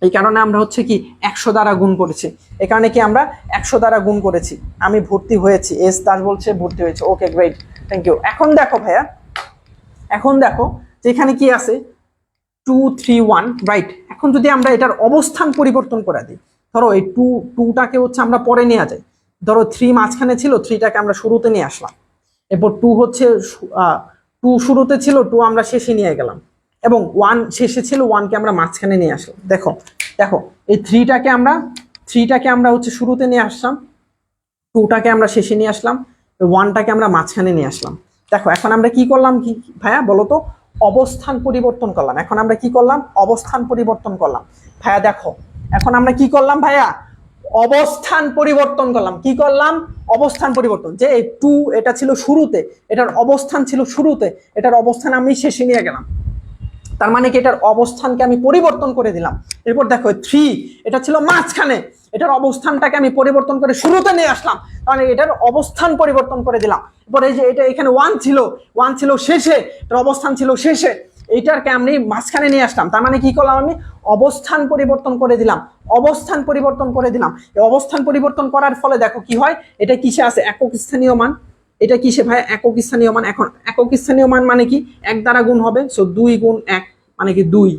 এই কারণে আমরা হচ্ছে কি 100 দ্বারা গুণ করেছি। এই কারণে কি আমরা 100 দ্বারা গুণ করেছি। আমি ভর্তি হয়েছি, এস দাস বলছে ভর্তি হয়েছে, ওকে গ্রেট, থ্যাংক ইউ। এখন দেখো ভাইয়া, এখন দেখো যে এখানে কি আছে 2 3 1, রাইট? এখন যদি আমরা এটার অবস্থান পরিবর্তন করে দিই, ধরো এই 2টাকে হচ্ছে আমরা পরে নিয়ে যাই, ধরো 3 মাঝখানে ছিল, 3টাকে আমরা শুরুতে নিয়ে আসলাম, এরপর 2 হচ্ছে 2 শুরুতে ছিল, 2 আমরা শেষে নিয়ে গেলাম, এবং 1 শেষে ছিল, 1কে আমরা মাঝখানে নিয়ে আসলাম। দেখো দেখো এই 3টাকে আমরা হচ্ছে শুরুতে নিয়ে আসলাম, 2টাকে আমরা শেষে নিয়ে আসলাম, 1টাকে আমরা মাঝখানে নিয়ে আসলাম। দেখো এখন আমরা কি করলাম কি ভাইয়া বলো তো? অবস্থান পরিবর্তন করলাম। এখন আমরা কি করলাম? অবস্থান পরিবর্তন করলাম। ভাইয়া দেখো এখন আমরা কি করলাম ভাইয়া? অবস্থান পরিবর্তন করলাম। কি করলাম? অবস্থান পরিবর্তন। যে এই 2 এটা ছিল শুরুতে, এটার অবস্থান ছিল শুরুতে, এটার অবস্থান আমি শেষে নিয়ে গেলাম, তার মানে কি এটার অবস্থানকে আমি পরিবর্তন করে দিলাম। এরপর দেখো 3 এটা ছিল মাঝখানে, এটার অবস্থানটাকে আমি পরিবর্তন করে শুরুতে নিয়ে আসলাম, তাহলে এটার অবস্থান পরিবর্তন করে দিলাম। এরপর এই যে এটা এখানে 1 ছিল শেষে, এটার অবস্থান ছিল শেষে, এইটারকে আমি মাঝখানে নিয়ে আসলাম, তার মানে কি করলাম? আমি অবস্থান পরিবর্তন করে দিলাম, অবস্থান পরিবর্তন করে দিলাম। এই অবস্থান পরিবর্তন করার ফলে দেখো কি হয়, এটা কিসে আছে? একক স্থানীয় মান। এটা কিসে ভাই? একক স্থানীয় মান। এখন একক স্থানীয় মান মানে কি? 1 দ্বারা গুণ হবে, সো 2 গুণ 1 মানে কি 2।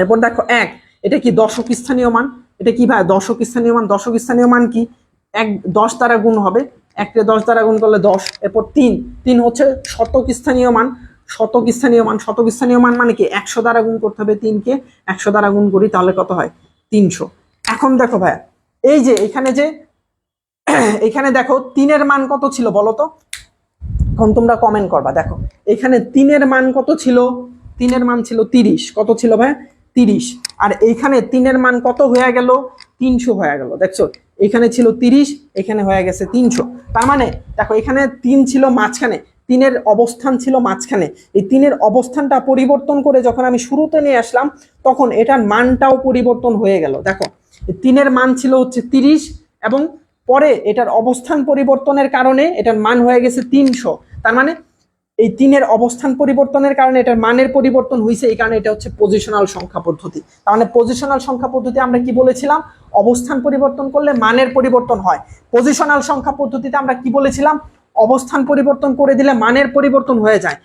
এরপর দেখো 1, এটা কি দশক স্থানীয় মান। এটা কি ভাই? দশক স্থানীয় মান। দশক স্থানীয় মান কি? 10 দ্বারা গুণ হবে, 1কে 10 দ্বারা গুণ করলে 10। এরপর 3 হচ্ছে শতক স্থানীয় মান। শতক স্থানীয় মান, শতক স্থানীয় মান মানে কি 100 দ্বারা গুণ করতে হবে, 3কে 100 দ্বারা গুণ করি, তাহলে কত হয়? 300। এখন দেখো ভাইয়া, এই যে এখানে দেখো 3-এর মান কত ছিল বলো তো? এখন তোমরা কমেন্ট করবা। দেখো এখানে 3-এর মান কত ছিল? 3-এর মান ছিল 30। কত ছিল ভাই? 30। আর এইখানে 3-এর মান কত হয়ে গেল? 300 হয়ে গেল। দেখছো এখানে ছিল 30, এখানে হয়ে গেছে 300। তার মানে দেখো এখানে 3 ছিল মাঝখানে, 3-এর অবস্থান ছিল মাঝখানে, এই 3-এর অবস্থানটা পরিবর্তন করে যখন আমি শুরুতে নিয়ে আসলাম, তখন এটার মানটাও পরিবর্তন হয়ে গেল। দেখো 3-এর মান ছিল হচ্ছে 30, এবং পরে এটার অবস্থান পরিবর্তনের কারণে এটার মান হয়ে গেছে 300। তার মানে এই 3-এর অবস্থান পরিবর্তনের কারণে এটার মানের পরিবর্তন হয়েছে, এই কারণে এটা হচ্ছে পজিশনাল সংখ্যা পদ্ধতি। তার মানে পজিশনাল সংখ্যা পদ্ধতি আমরা কি বলেছিলাম? অবস্থান পরিবর্তন করলে মানের পরিবর্তন হয়। পজিশনাল সংখ্যা পদ্ধতিতে আমরা কি বলেছিলাম? অবস্থান পরিবর্তন করে দিলে মানের পরিবর্তন হয়ে যায়।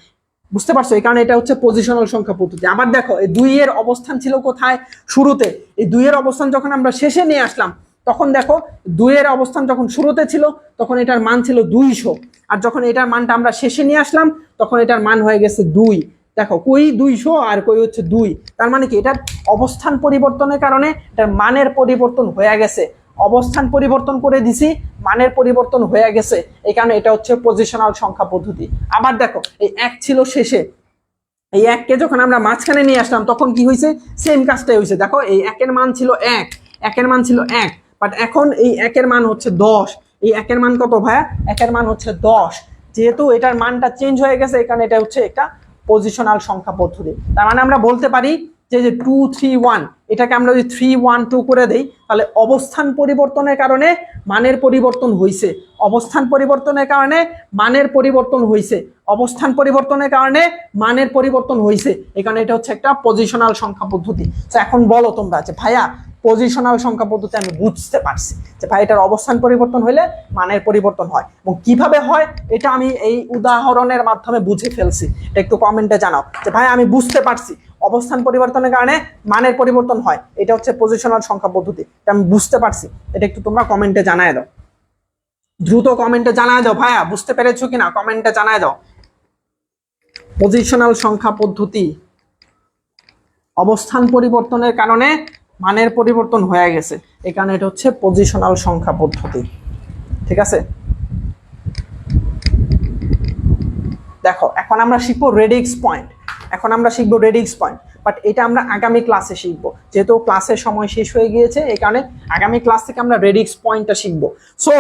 বুঝতে পারছো? এই কারণে এটা হচ্ছে পজিশনাল সংখ্যা পদ্ধতি। আবার দেখো এই 2-এর অবস্থান ছিল কোথায়? শুরুতে। এই 2-এর অবস্থান যখন আমরা শেষে নিয়ে আসলাম, তখন দেখো 2-এর অবস্থান যখন শুরুতে ছিল, তখন এটার মান ছিল 200, আর যখন এটার মানটা আমরা শেষে নিয়ে আসলাম, তখন এটার মান হয়ে গেছে 2। দেখো কই 200 আর কই হচ্ছে 2। তার মানে কি এটার অবস্থান পরিবর্তনের কারণে এটার মানের পরিবর্তন হয়ে গেছে। অবস্থান পরিবর্তন করে দিছি, মানের পরিবর্তন হয়ে গেছে, এই কারণে এটা হচ্ছে পজিশনাল সংখ্যা পদ্ধতি। আবার দেখো এই 1 ছিল শেষে, এই 1কে যখন আমরা মাঝখানে নিয়ে আসলাম, তখন কি হয়েছে? সেম কাজটাই হয়েছে। দেখো এই 1-এর মান ছিল 1, 1-এর মান ছিল 1, বাট এখন এই 1-এর মান হচ্ছে 10। এই 1-এর মান কত ভাইয়া? 1-এর মান হচ্ছে 10। যেহেতু এটার মানটা চেঞ্জ হয়ে গেছে, এখানে এটা হচ্ছে একটা পজিশনাল সংখ্যা পদ্ধতি। তার মানে আমরা বলতে পারি যে 2 3 1, এটাকে আমরা যদি 3 1 2 করে দেই, তাহলে অবস্থান পরিবর্তনের কারণে মানের পরিবর্তন হয়েছে, অবস্থান পরিবর্তনের কারণে মানের পরিবর্তন হয়েছে, অবস্থান পরিবর্তনের কারণে মানের পরিবর্তন হয়েছে। এখানে এটা হচ্ছে একটা পজিশনাল সংখ্যা পদ্ধতি। তো এখন বলো তোমরা যে ভাইয়া পজিশনাল সংখ্যা পদ্ধতি আমি বুঝতে পারছি যে ভাই এটার অবস্থান পরিবর্তন হইলে মানের পরিবর্তন হয়, এবং কিভাবে হয় এটা আমি এই উদাহরণের মাধ্যমে বুঝে ফেলছি। এটা একটু কমেন্টে জানাও যে ভাই আমি বুঝতে পারছি অবস্থান পরিবর্তনের কারণে মানের পরিবর্তন হয়, এটা হচ্ছে পজিশনাল সংখ্যা পদ্ধতি, এটা আমি বুঝতে পারছি। এটা একটু তোমরা কমেন্টে জানায় দাও, দ্রুত কমেন্টে জানায় দাও ভাইয়া বুঝতে পেরেছো কিনা, কমেন্টে জানায় দাও। পজিশনাল সংখ্যা পদ্ধতি, অবস্থান পরিবর্তনের কারণে মানের পরিবর্তন হয়ে গেছে, এখানে এটা হচ্ছে পজিশনাল সংখ্যা পদ্ধতি। ঠিক আছে? দেখো এখন আমরা শিখবো রেডিক্স পয়েন্ট। এখন আমরা শিখবো রেডিক্স পয়েন্ট, বাট এটা আমরা আগামী ক্লাসে শিখবো, যেহেতু ক্লাসের সময় শেষ হয়ে গিয়েছে এই কারণে আগামী ক্লাস থেকে আমরা রেডিক্স পয়েন্টটা শিখবো। সো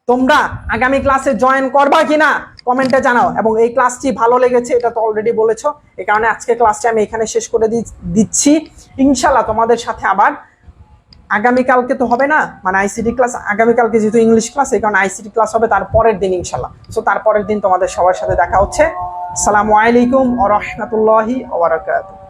তোমরা আগামী ক্লাসে জয়েন করবা কিনা কমেন্টে জানাও, এবং এই ক্লাসটি ভালো লেগেছে এটা তো অলরেডি বলেছো, এই কারণে আজকে ক্লাসটা আমি এখানে শেষ করে দিচ্ছি। ইনশাল্লাহ তোমাদের সাথে আবার আগামীকালকে তো হবে না, মানে আইসিটি ক্লাস আগামীকালকে যেহেতু ইংলিশ ক্লাস এই কারণে আইসিটি ক্লাস হবে তারপরের দিন ইনশাল্লাহ। সো তারপরের দিন তোমাদের সবার সাথে দেখা হচ্ছে। আসসালামু আলাইকুম ওয়া রাহমাতুল্লাহি ওয়া বারাকাতুহু।